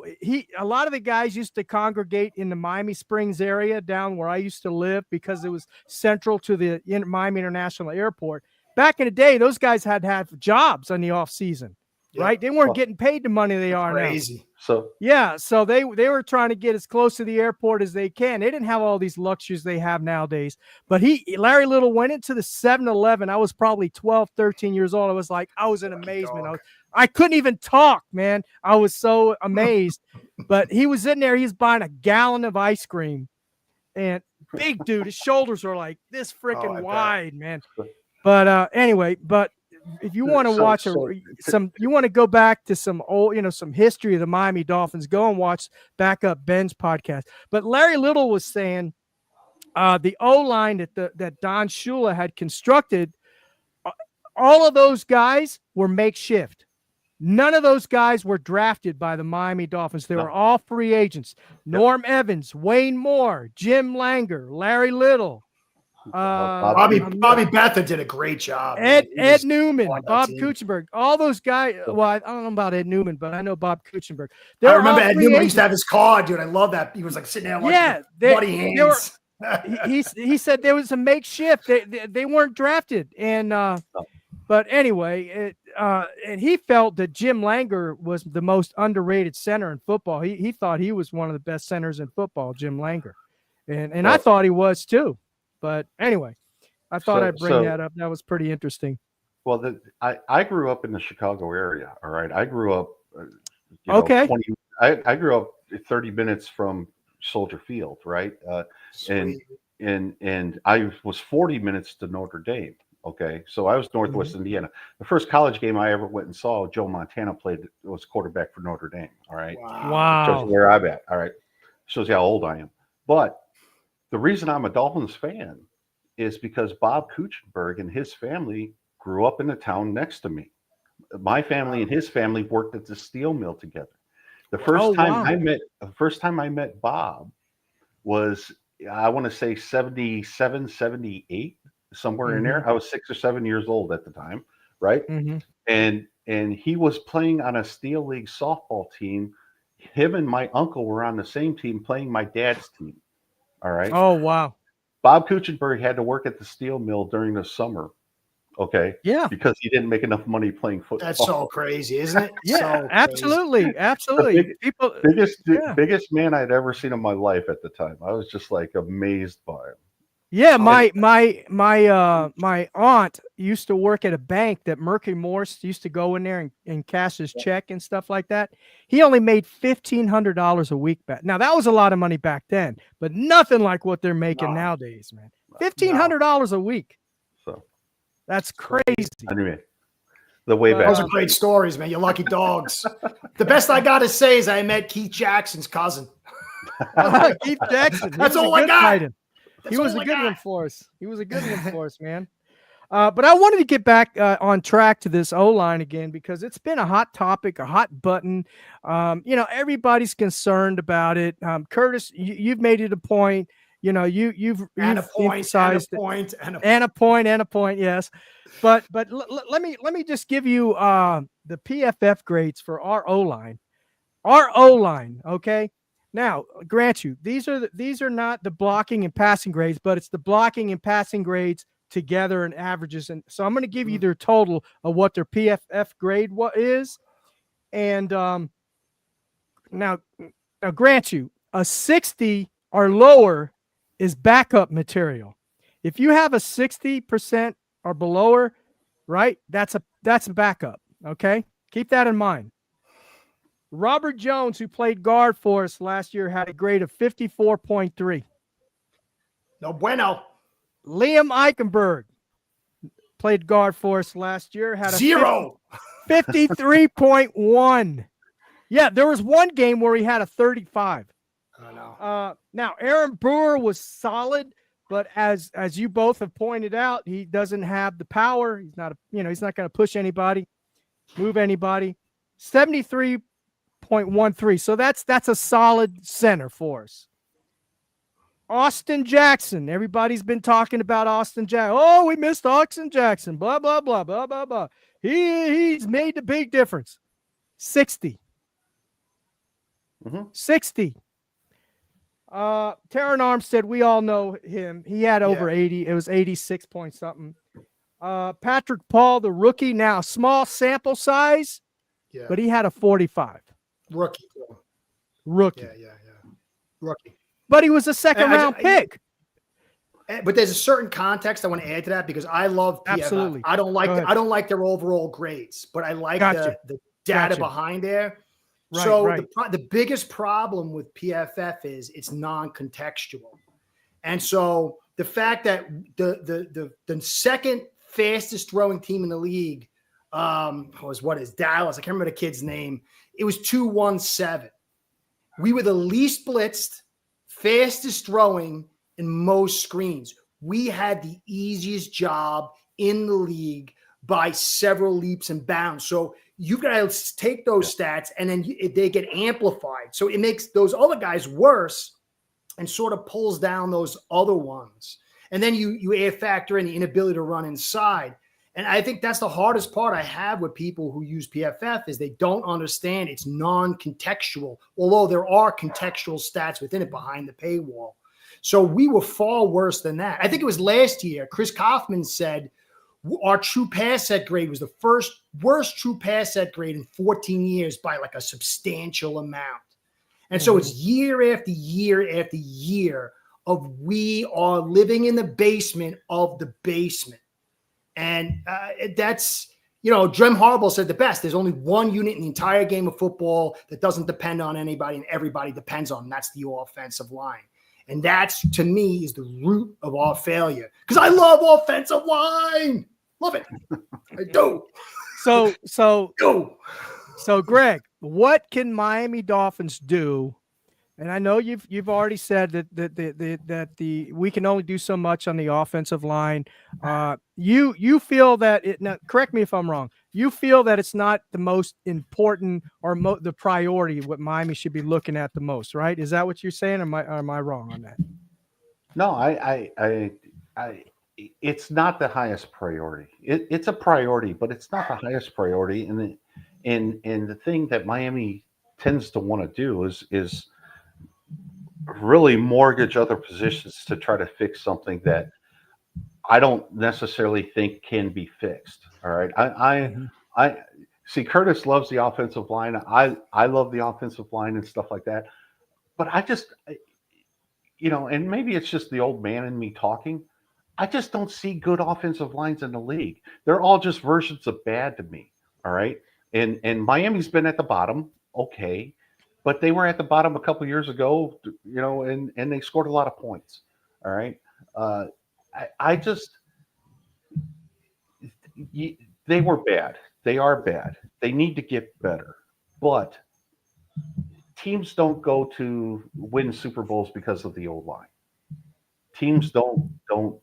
lot of the guys used to congregate in the Miami Springs area down where I used to live because it was central to the Miami International Airport. Back in the day, those guys had jobs on the off season, right? They weren't getting paid the money they are crazy. Now. So they were trying to get as close to the airport as they can. They didn't have all these luxuries they have nowadays. But Larry Little went into the 7-Eleven. I was probably 12, 13 years old. I was in amazement. I couldn't even talk, man. I was so amazed. But he was in there. He's buying a gallon of ice cream, and big dude. His shoulders were like this freaking wide, man. But anyway, if you want to watch you want to go back to some old, some history of the Miami Dolphins, go and watch back up Ben's podcast. But Larry Little was saying the O-line that Don Shula had constructed, all of those guys were makeshift. None of those guys were drafted by the Miami Dolphins. They were all free agents. Norm Evans, Wayne Moore, Jim Langer, Larry Little. Bobby Bethard did a great job. Ed Newman, Bob Kuchenberg, all those guys. Well, I don't know about Ed Newman, but I know Bob Kuchenberg. I remember Ed Newman used to have his card, dude. I love that. He was like sitting there watching bloody hands. He said there was a makeshift. They weren't drafted, and but anyway, and he felt that Jim Langer was the most underrated center in football. He thought he was one of the best centers in football, Jim Langer, and I thought he was too. But anyway, I thought I'd bring that up. That was pretty interesting. Well, I grew up in the Chicago area. All right, I grew up. I grew up 30 minutes from Soldier Field, right? And I was 40 minutes to Notre Dame. Okay, so I was Northwest Indiana. The first college game I ever went and saw, Joe Montana was quarterback for Notre Dame. All right, wow. Shows where I'm at. All right, shows you how old I am. But the reason I'm a Dolphins fan is because Bob Kuchenberg and his family grew up in the town next to me. My family and his family worked at the steel mill together. The first time I met Bob was, I want to say 77, 78. Somewhere in there. I was 6 or 7 years old at the time, right? And he was playing on a Steel League softball team. Him and my uncle were on the same team playing my dad's team. All right. Oh, wow. Bob Kuchenberg had to work at the steel mill during the summer. Okay. Yeah. Because he didn't make enough money playing football. That's so crazy, isn't it? Yeah, absolutely. Biggest man I'd ever seen in my life at the time. I was just like amazed by him. Yeah, my aunt used to work at a bank that Murphy Morse used to go in there and cash his check and stuff like that. He only made $1,500 a week back. Now that was a lot of money back then, but nothing like what they're making nowadays, man. $1,500 a week. So that's crazy. Anyway, the way back. Those are great stories, man. You lucky dogs. The best I got to say is I met Keith Jackson's cousin. Keith Jackson. That's all I got. He was a good one for us. He was a good one for us, man. But I wanted to get back on track to this O-line again because it's been a hot topic, a hot button. Everybody's concerned about it. Curtis, you've made it a point. You've emphasized a point. Yes, but let me just give you the PFF grades for our O-line. Our O-line, okay. Now, grant you, these are not the blocking and passing grades, but it's the blocking and passing grades together and averages. And so I'm going to give you their total of what their PFF grade is. And now grant you, a 60 or lower is backup material. If you have a 60% or below, right, that's a backup. Okay, keep that in mind. Robert Jones, who played guard for us last year, had a grade of 54.3. No bueno. Liam Eichenberg played guard for us last year, had a 53.1. Yeah, there was one game where he had a 35. I know. Now, Aaron Brewer was solid, but as you both have pointed out, he doesn't have the power. He's not he's not going to push anybody, move anybody. 73.13. So that's a solid center for us. Austin Jackson. Everybody's been talking about Austin Jackson. Oh, we missed Austin Jackson. Blah, blah, blah, blah, blah, blah. He's made a big difference. 60. 60. Taron Armstead, we all know him. He had over 80. It was 86 point something. Patrick Paul, the rookie, now small sample size, but he had a 45. Rookie. Yeah. Rookie. But he was a second round pick. But there's a certain context I want to add to that because I love PFF. Absolutely. I don't like their overall grades, but I like the data behind there. Right. The biggest problem with PFF is it's non-contextual. And so the fact that the second fastest throwing team in the league what is Dallas? I can't remember the kid's name. It was 217. We were the least blitzed, fastest throwing, and most screens. We had the easiest job in the league by several leaps and bounds. So you got to take those stats and then they get amplified. So it makes those other guys worse and sort of pulls down those other ones. And then you factor in the inability to run inside. And I think that's the hardest part I have with people who use PFF is they don't understand it's non-contextual, although there are contextual stats within it behind the paywall. So we were far worse than that. I think it was last year, Chris Kaufman said our true pass set grade was the worst true pass set grade in 14 years by like a substantial amount. And so it's year after year after year of we are living in the basement of the basement. And that's, Jim Harbaugh said the best. There's only one unit in the entire game of football that doesn't depend on anybody and everybody depends on them. That's the offensive line. And that's, to me, is the root of our failure. Because I love offensive line. Love it. I do. So Greg, what can Miami Dolphins do? And I know you've already said that we can only do so much on the offensive line. You feel that now, correct me if I'm wrong. You feel that it's not the most important or the priority what Miami should be looking at the most, right? Is that what you're saying? Or am I wrong on that? No, I it's not the highest priority. It's a priority, but it's not the highest priority. And the thing that Miami tends to want to do is really mortgage other positions to try to fix something that I don't necessarily think can be fixed. All right. I see Curtis loves the offensive line. I love the offensive line and stuff like that. But I just, and maybe it's just the old man in me talking. I just don't see good offensive lines in the league. They're all just versions of bad to me. All right. And Miami's been at the bottom. Okay. But they were at the bottom a couple years ago, and they scored a lot of points. All right. They were bad. They are bad. They need to get better. But teams don't go to win Super Bowls because of the old line. Teams don't go,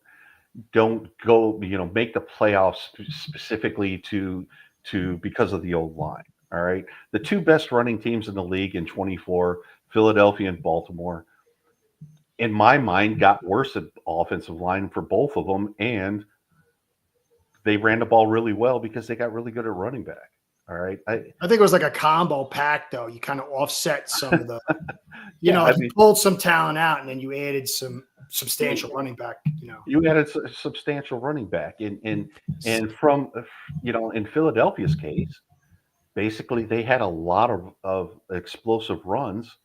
make the playoffs specifically to because of the old line. All right. The two best running teams in the league in 24, Philadelphia and Baltimore, in my mind, got worse at offensive line for both of them. And they ran the ball really well because they got really good at running back. All right. I think it was like a combo pack, though. You kind of offset some of the, you pulled some talent out and then you added some substantial running back, You added a substantial running back. And from, in Philadelphia's case, basically they had a lot of explosive runs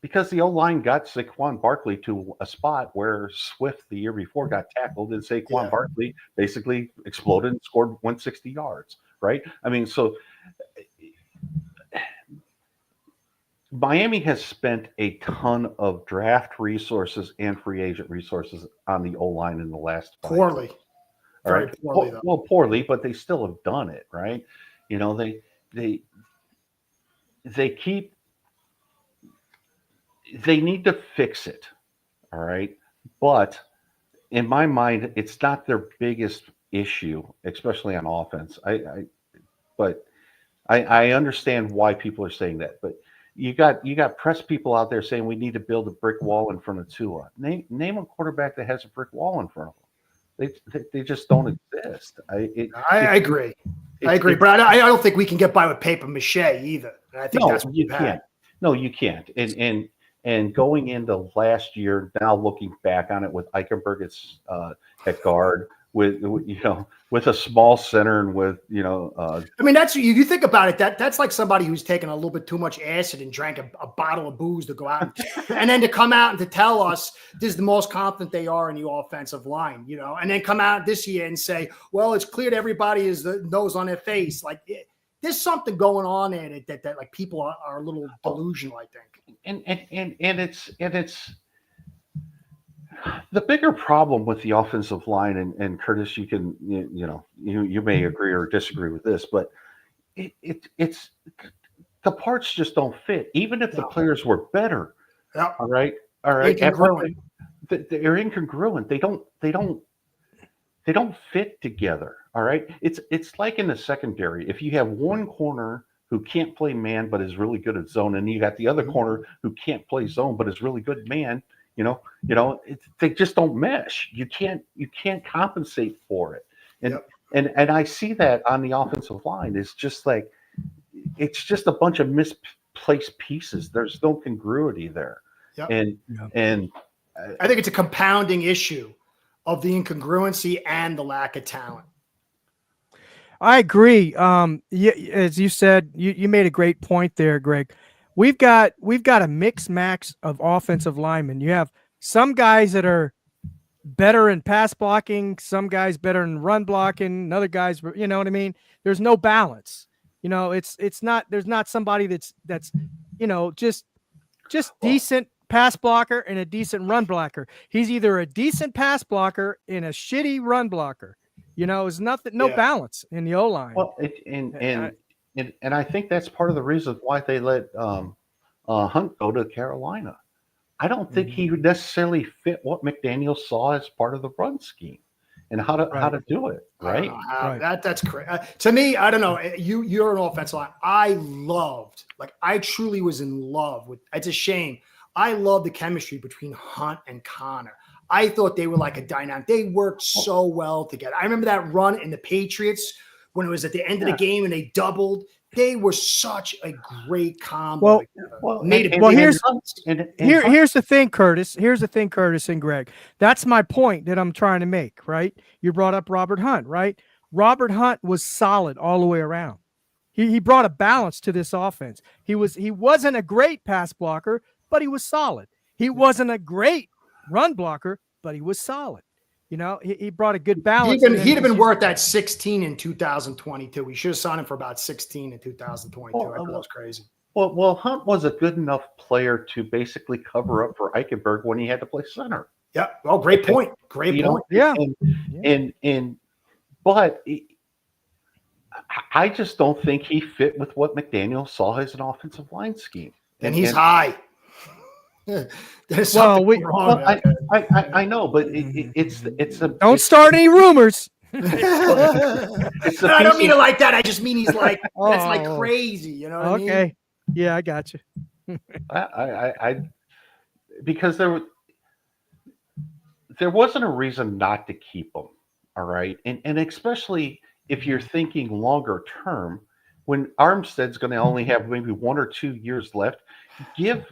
because the O-line got Saquon Barkley to a spot where Swift the year before got tackled and Saquon Barkley basically exploded and scored 160 yards, right? I mean, so Miami has spent a ton of draft resources and free agent resources on the O-line in the last 5 poorly. years. All right. Poorly, well, poorly, but they still have done it, right? They need to fix it. All right. But in my mind, it's not their biggest issue, especially on offense. But I understand why people are saying that. But you got press people out there saying we need to build a brick wall in front of Tua. Name a quarterback that has a brick wall in front of them. They just don't exist. I agree. But I don't think we can get by with paper mache either. And I think that's what you can't. No, you can't. And going into last year, now looking back on it with Eichenberg at guard, with a small center and with I mean, that's you think about it. That's like somebody who's taken a little bit too much acid and drank a bottle of booze to go out and then to come out and to tell us this is the most confident they are in the offensive line, and then come out this year and say, well, it's clear to everybody is the nose on their face. Like there's something going on in it that like people are a little delusional, I think. And it's The bigger problem with the offensive line, and Curtis, you may agree or disagree with this, but it's the parts just don't fit. Even if the No. players were better, Yeah. all right, at what Incongruent. they're incongruent. They don't fit together. All right. It's like in the secondary. If you have one corner who can't play man but is really good at zone, and you got the other corner who can't play zone but is really good man, they just don't mesh. You can't compensate for it. And Yep. and I see that on the offensive line. It's just a bunch of misplaced pieces. There's no congruity there. Yep. And I think it's a compounding issue of the incongruency and the lack of talent. I agree. As you said, you made a great point there, Greg. We've got a mix max of offensive linemen. You have some guys that are better in pass blocking, some guys better in run blocking, other guys, you know what I mean? There's no balance. There's not somebody that's just decent pass blocker and a decent run blocker. He's either a decent pass blocker and a shitty run blocker. It's no balance in the O-line. Well, and I think that's part of the reason why they let Hunt go to Carolina. I don't think he would necessarily fit what McDaniel saw as part of the run scheme and how to do it. Right. That's crazy. To me, I don't know. You're an offensive line. I truly was in love with. It's a shame. I love the chemistry between Hunt and Connor. I thought they were like a dynamic. They worked so well together. I remember that run in the Patriots when it was at the end of the game and they doubled. They were such a great combo. Here's the thing, Curtis. Here's the thing, Curtis and Greg. That's my point that I'm trying to make, right? You brought up Robert Hunt, right? Robert Hunt was solid all the way around. He brought a balance to this offense. He wasn't a great pass blocker, but he was solid. He wasn't a great run blocker, but he was solid. He brought a good balance. He'd have been worth that 16 in 2022. We should have signed him for about 16 in 2022. I thought that was crazy. Well, Hunt was a good enough player to basically cover up for Eichenberg when he had to play center. Yeah. Well, great point. Great point. Yeah. But I just don't think he fit with what McDaniel saw as an offensive line scheme. And he's high. There's wrong. I know, but it's a don't start any rumors. I don't mean it like that. I just mean he's like that's like crazy. You know what I mean? Okay. Yeah, I got you. I because there wasn't a reason not to keep him. All right, and especially if you're thinking longer term, when Armstead's going to only have maybe 1 or 2 years left. Give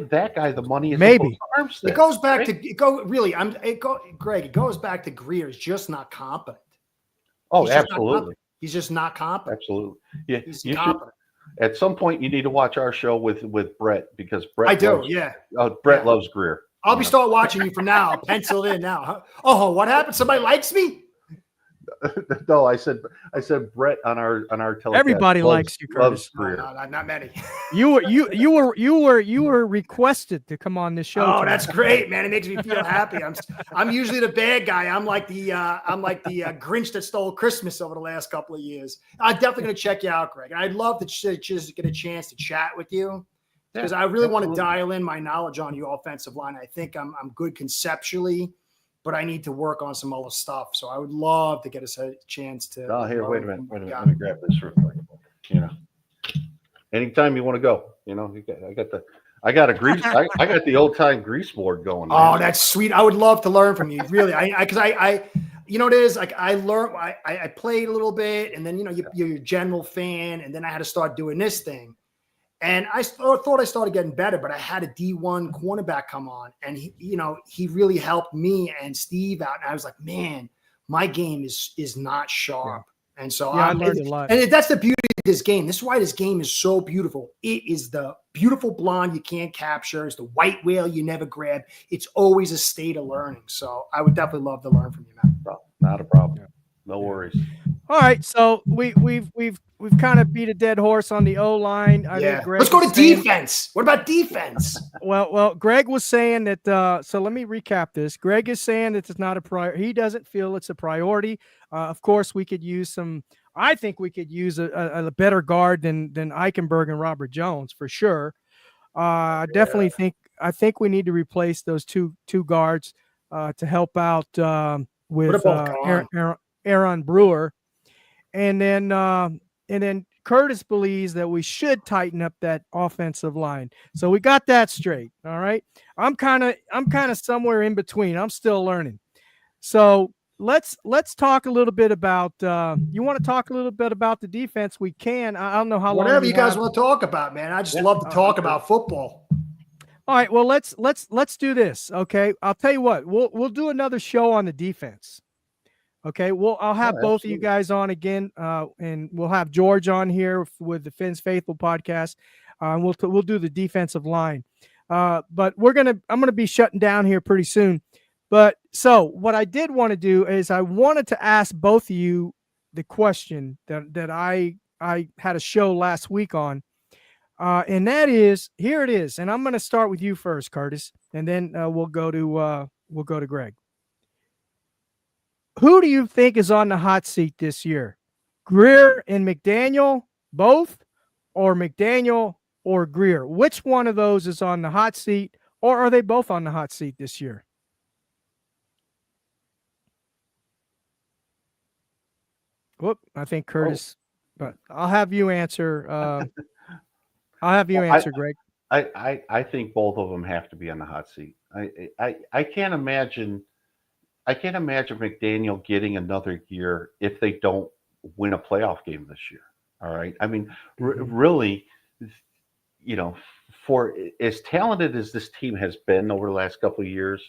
that guy the money. Maybe it goes back to Greg. It goes back to Greer's just not competent. Absolutely. He's just not competent. Absolutely. Yeah. He's competent. At some point, you need to watch our show with Brett because Brett. I do. Brett loves Greer. I'll start watching you from now. Pencil in now. Oh, what happened? Somebody likes me? No, I said Brett on our telecast. Everybody likes you, Curtis. No, not many. You were requested to come on this show. Oh, that's great, man! It makes me feel happy. I'm usually the bad guy. I'm like the Grinch that stole Christmas over the last couple of years. I'm definitely gonna check you out, Greg. I'd love to just get a chance to chat with you because I really want to dial in my knowledge on your offensive line. I think I'm good conceptually. But I need to work on some other stuff. So I would love to get us a chance to. Oh, here, wait a minute. Let me grab this real quick. Anytime you want to go, I got the old time grease board going. Man. Oh, that's sweet. I would love to learn from you. Really. Because I it is like I learned, I played a little bit and then, you're a general fan. And then I had to start doing this thing. And I thought I started getting better, but I had a D1 cornerback come on, and he really helped me and Steve out. And I was like, man, my game is not sharp. Yeah. And so I learned a lot. And that's the beauty of this game. This is why this game is so beautiful. It is the beautiful blonde you can't capture. It's the white whale you never grab. It's always a state of learning. So I would definitely love to learn from you, man. Not a problem. Yeah. No worries. All right, so we've kind of beat a dead horse on the O line. I think Greg. Let's go to was saying- defense. What about defense? Well, Greg was saying that. So let me recap this. Greg is saying that it's not a priority. He doesn't feel it's a priority. Of course, we could use some. I think we could use a better guard than Eichenberg and Robert Jones for sure. I definitely think. I think we need to replace those two guards to help out with Aaron Brewer. And then Curtis believes that we should tighten up that offensive line. So we got that straight. All right. I'm kind of somewhere in between. I'm still learning. So let's talk a little bit about you want to talk a little bit about the defense? We can. I don't know how long. Whatever you guys want to talk about, man. I just love to talk about football. All right. Well, let's do this. Okay. I'll tell you what, we'll do another show on the defense. Okay, well, I'll have both of you guys on again, and we'll have George on here with the Fins Faithful podcast. We'll do the defensive line, but I'm gonna be shutting down here pretty soon. But so what I did want to do is I wanted to ask both of you the question that I had a show last week on, and that is, here it is, and I'm gonna start with you first, Curtis, and then we'll go to Greg. Who do you think is on the hot seat this year? Greer and McDaniel, both, or McDaniel or Greer? Which one of those is on the hot seat, or are they both on the hot seat this year? Whoop, I think Curtis, but I'll have you answer. Greg. I think both of them have to be on the hot seat. I can't imagine. I can't imagine McDaniel getting another year if they don't win a playoff game this year. All right. I mean, really, you know, for as talented as this team has been over the last couple of years,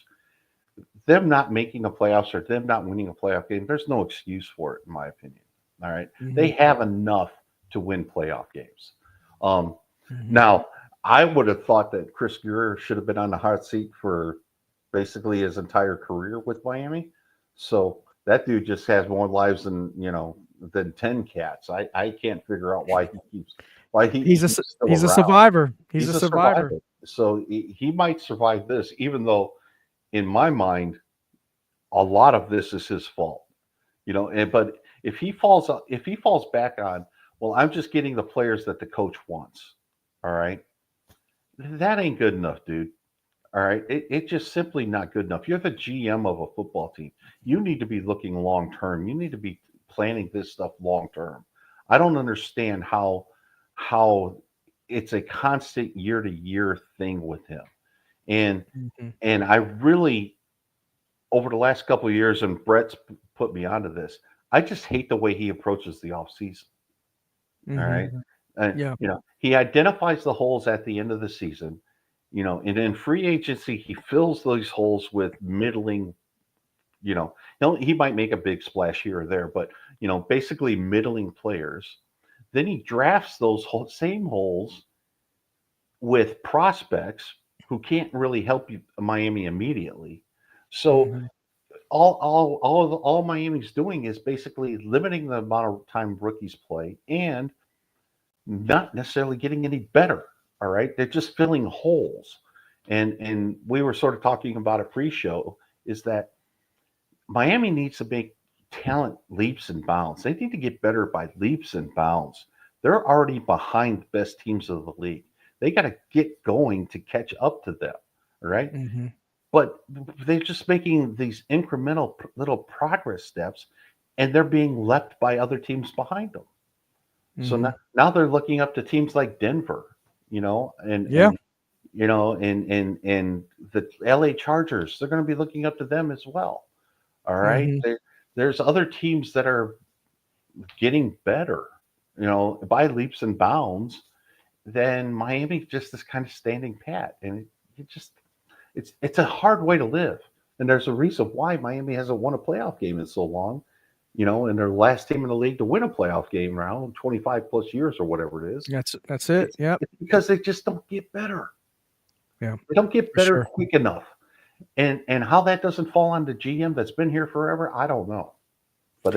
them not making the playoffs or them not winning a playoff game, there's no excuse for it, in my opinion. All right. They have enough to win playoff games. Now, I would have thought that Chris Greer should have been on the hot seat for basically his entire career with Miami. So that dude just has more lives than 10 cats. I can't figure out why he's a survivor. He's a survivor. So he might survive this, even though in my mind, a lot of this is his fault, but if he falls back on, well, I'm just getting the players that the coach wants. All right. That ain't good enough, dude. All right. It's just simply not good enough. You're the GM of a football team. You need to be looking long term. You need to be planning this stuff long term. I don't understand how it's a constant year to year thing with him. And I really, over the last couple of years, and Brett's put me onto this, I just hate the way he approaches the offseason. All right. He identifies the holes at the end of the season. And in free agency, he fills those holes with middling, he might make a big splash here or there, but, basically middling players. Then he drafts those same holes with prospects who can't really help you, Miami, immediately. So all Miami's doing is basically limiting the amount of time rookies play and not necessarily getting any better. All right. They're just filling holes. And we were sort of talking about a pre-show is that Miami needs to make talent leaps and bounds. They need to get better by leaps and bounds. They're already behind the best teams of the league. They got to get going to catch up to them. All right. But they're just making these incremental little progress steps, and they're being left by other teams behind them. So now they're looking up to teams like Denver. And the LA Chargers, they're going to be looking up to them as well. All right. There's other teams that are getting better, by leaps and bounds. Then Miami just is kind of standing pat. And it's a hard way to live. And there's a reason why Miami hasn't won a playoff game in so long. And they're the last team in the league to win a playoff game around 25 plus years or whatever it is. That's it. Yeah. Because they just don't get better. Yeah. They don't get better quick enough. And how that doesn't fall on the GM that's been here forever, I don't know. But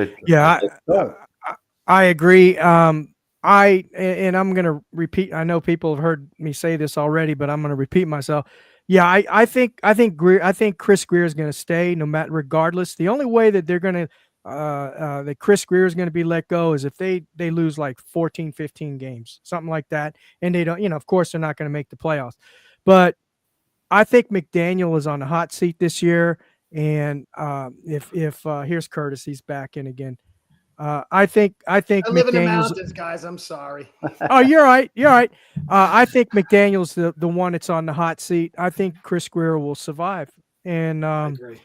I agree. And I'm gonna repeat. I know people have heard me say this already, but I'm gonna repeat myself. Yeah, I think Chris Greer is gonna stay no matter regardless. The only way that they're gonna that Chris Greer is gonna be let go is if they lose like 14, 15 games, something like that, and they don't. Of course, they're not gonna make the playoffs. But I think McDaniel is on the hot seat this year. And if here's Curtis, he's back in again. I think I live in the McDaniel's. mountains, guys. I'm sorry. Oh, you're right. You're right. I think McDaniel's the one that's on the hot seat. I think Chris Greer will survive, and I agree.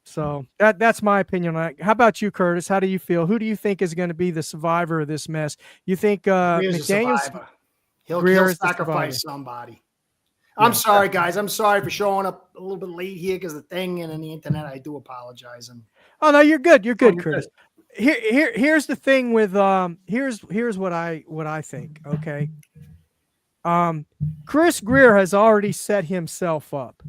so that's my opinion on it. How about you, Curtis? How do you feel? Who do you think is going to be the survivor of this mess? You think Greer's a McDaniel's? survivor. He'll Greer is the sacrifice somebody. I'm sorry, guys. I'm sorry for showing up a little bit late here because the thing and on the internet. I do apologize. And Oh no, you're good. You're good, you're Curtis. Here's the thing with here's what I think. Okay. Chris Greer has already set himself up.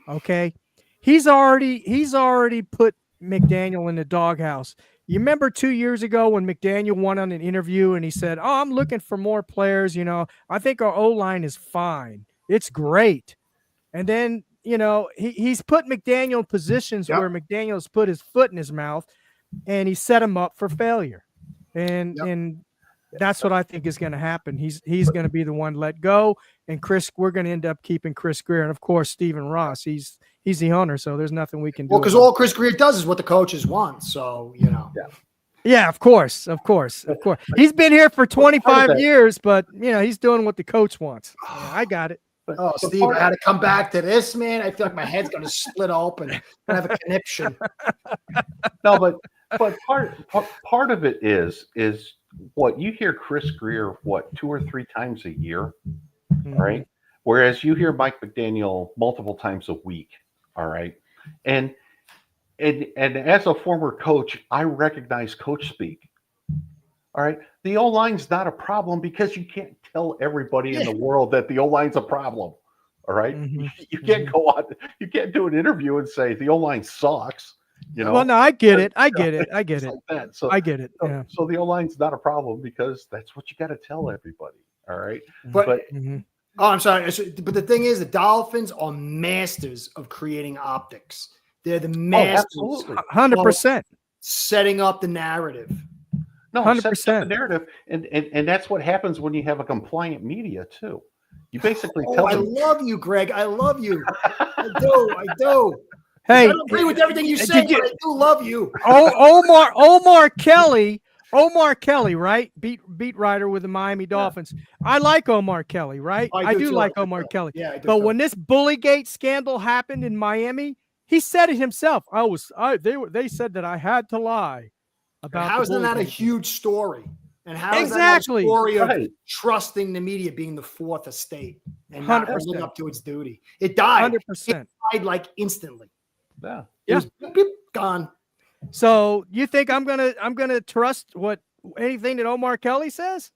Okay. He's already put McDaniel in the doghouse. You remember 2 years ago when McDaniel went on an interview and he said, "Oh, I'm looking for more players. I think our O-line is fine. It's great." And then, he's put McDaniel in positions where McDaniel's put his foot in his mouth and he set him up for failure. And that's what I think is going to happen. He's going to be the one let go. And we're going to end up keeping Chris Greer. And of course, Stephen Ross, he's the owner. So there's nothing we can do. Well, because all Chris Greer does is what the coaches want. So, Yeah, of course. He's been here for 25 years, but he's doing what the coach wants. Yeah, I got it. Oh, Steve, I had to come back to this, man. I feel like my head's going to split open. I have a conniption. No, but part of it is what you hear Chris Greer 2 or 3 times a year, right? Whereas you hear Mike McDaniel multiple times a week. All right, and as a former coach, I recognize coach speak. All right, the O-line's not a problem because you can't tell everybody in the world that the O-line's a problem. All right, you can't go on, you can't do an interview and say the O-line sucks. Well, no, I get it. I get it. Like that. So I get it. Yeah. So the O-line's not a problem because that's what you got to tell everybody. All right, but oh, I'm sorry. But the thing is, the Dolphins are masters of creating optics. They're the masters, 100%, setting up the narrative. No, 100% the narrative, and that's what happens when you have a compliant media too. You basically tell them. I love you, Greg. I love you. I do. Hey, I don't agree with everything you say, but I do love you. Omar Kelly, right? Beat writer with the Miami Dolphins. I like Omar Kelly, right? I do like Omar Kelly. Yeah, I do. But when this Bullygate scandal happened in Miami, he said it himself. They said that I had to lie about. How is that a huge story? And how is exactly that a story of trusting the media being the fourth estate and not living up to its duty? It died. 100%. It died like instantly. Yeah. It was gone. So you think I'm gonna trust anything that Omar Kelly says,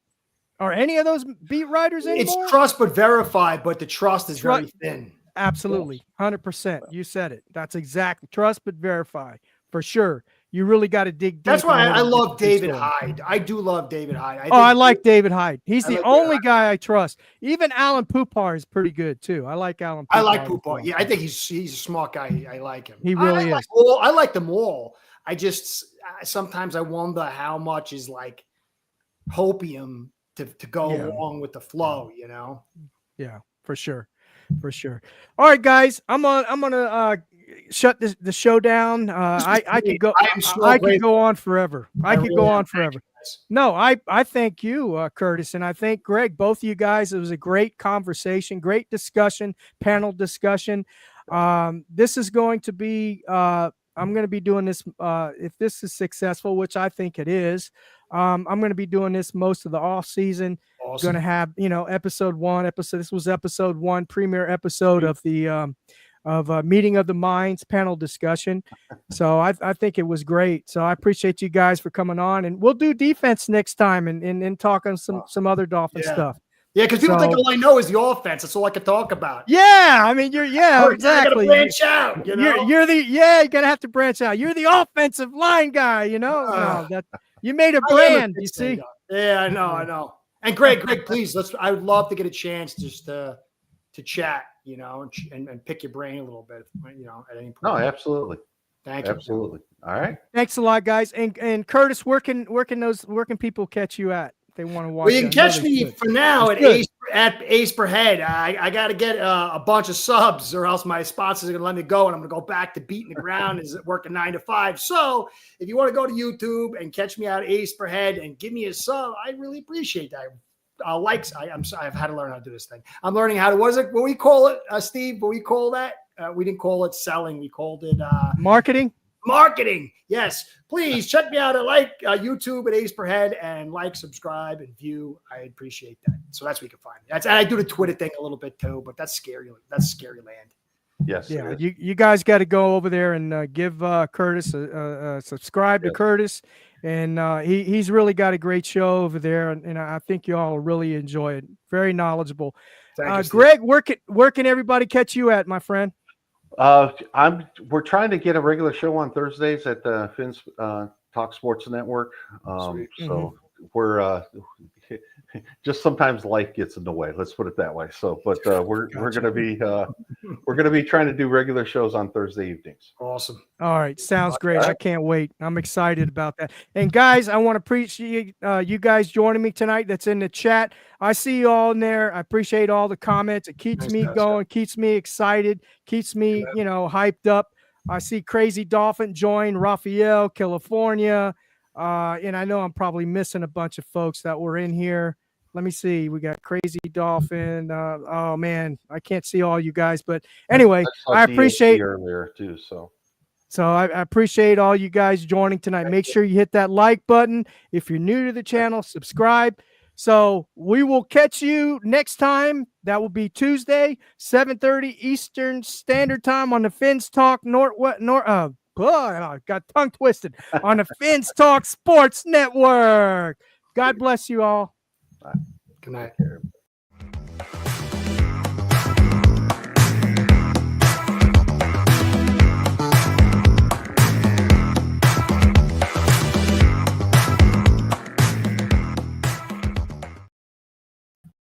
or any of those beat writers anymore? It's trust but verified, but the trust is very thin. Absolutely, 100%. You said it. That's exactly trust but verify for sure. You really got to dig deep. That's why I love David Hyde. I do love David Hyde. I like David Hyde. He's the only guy I trust. Even Alan Poupar is pretty good too. I like Alan Poupar. I like Poupar. Yeah, I think he's a smart guy. I like him. He really is. I like them all. I just sometimes I wonder how much is like hopium to go along with the flow, Yeah, for sure. All right, guys, I'm gonna shut the show down. I could go. I could go on forever. I could go on forever. No, I thank you, Curtis, and I thank Greg. Both of you guys. It was a great conversation, great discussion, panel discussion. This is going to be. I'm going to be doing this. If this is successful, which I think it is, I'm going to be doing this most of the off season. Awesome. Going to have episode 1. This was episode 1, premiere episode of the Meeting of the Minds panel discussion. So I think it was great. So I appreciate you guys for coming on, and we'll do defense next time and talk on some other Dolphin stuff. Yeah, because people think all I know is the offense. That's all I can talk about. Yeah, I mean exactly. You gotta branch out. You're you're gonna have to branch out. You're the offensive line guy. No, You made a I am a brand, you Fitz see. fan, though. Yeah, I know, I know. And Greg, please, I would love to get a chance just to chat, and pick your brain a little bit, at any point. No, absolutely. Thank you. Absolutely. All right. Thanks a lot, guys. And Curtis, where can people catch you at? If they want to watch. Well, you can catch me should. for now It's at Ace per Head. I got to get a bunch of subs, or else my sponsors are going to let me go, and I'm going to go back to beating the ground is working 9 to 5. So if you want to go to YouTube and catch me out at Ace per Head and give me a sub, I really appreciate that. I'm sorry, I've had to learn how to do this thing. I'm learning how to. What we call it, Steve? What we call that? We didn't call it selling. We called it marketing. Marketing. Yes. Please check me out at YouTube at Ace per Head and subscribe, and view. I appreciate that. So that's where you can find me. And I do the Twitter thing a little bit too, but that's scary. That's scary land. Yes. Yeah. You guys got to go over there and give Curtis subscribe to Curtis. And he's really got a great show over there. And I think you all will really enjoy it. Very knowledgeable. Greg, where can everybody catch you at, my friend? We're trying to get a regular show on Thursdays at the Finn's Talk Sports Network. So we're just sometimes life gets in the way. Let's put it that way. So, but we're gonna be trying to do regular shows on Thursday evenings. Awesome. All right, sounds great. I can't wait. I'm excited about that. And guys, I want to appreciate you guys joining me tonight. That's in the chat. I see you all in there. I appreciate all the comments. It keeps me going, keeps me excited, keeps me hyped up. I see Crazy Dolphin join, Raphael, California. And I know I'm probably missing a bunch of folks that were in here. Let me see. We got Crazy Dolphin. Oh man, I can't see all you guys, but anyway, I appreciate earlier too. So I appreciate all you guys joining tonight. Make sure you hit that like button. If you're new to the channel, subscribe. So we will catch you next time. That will be Tuesday, 7:30 Eastern Standard Time on the Finn's Talk got tongue twisted on the Finn's Talk Sports Network. God bless you all. Good night.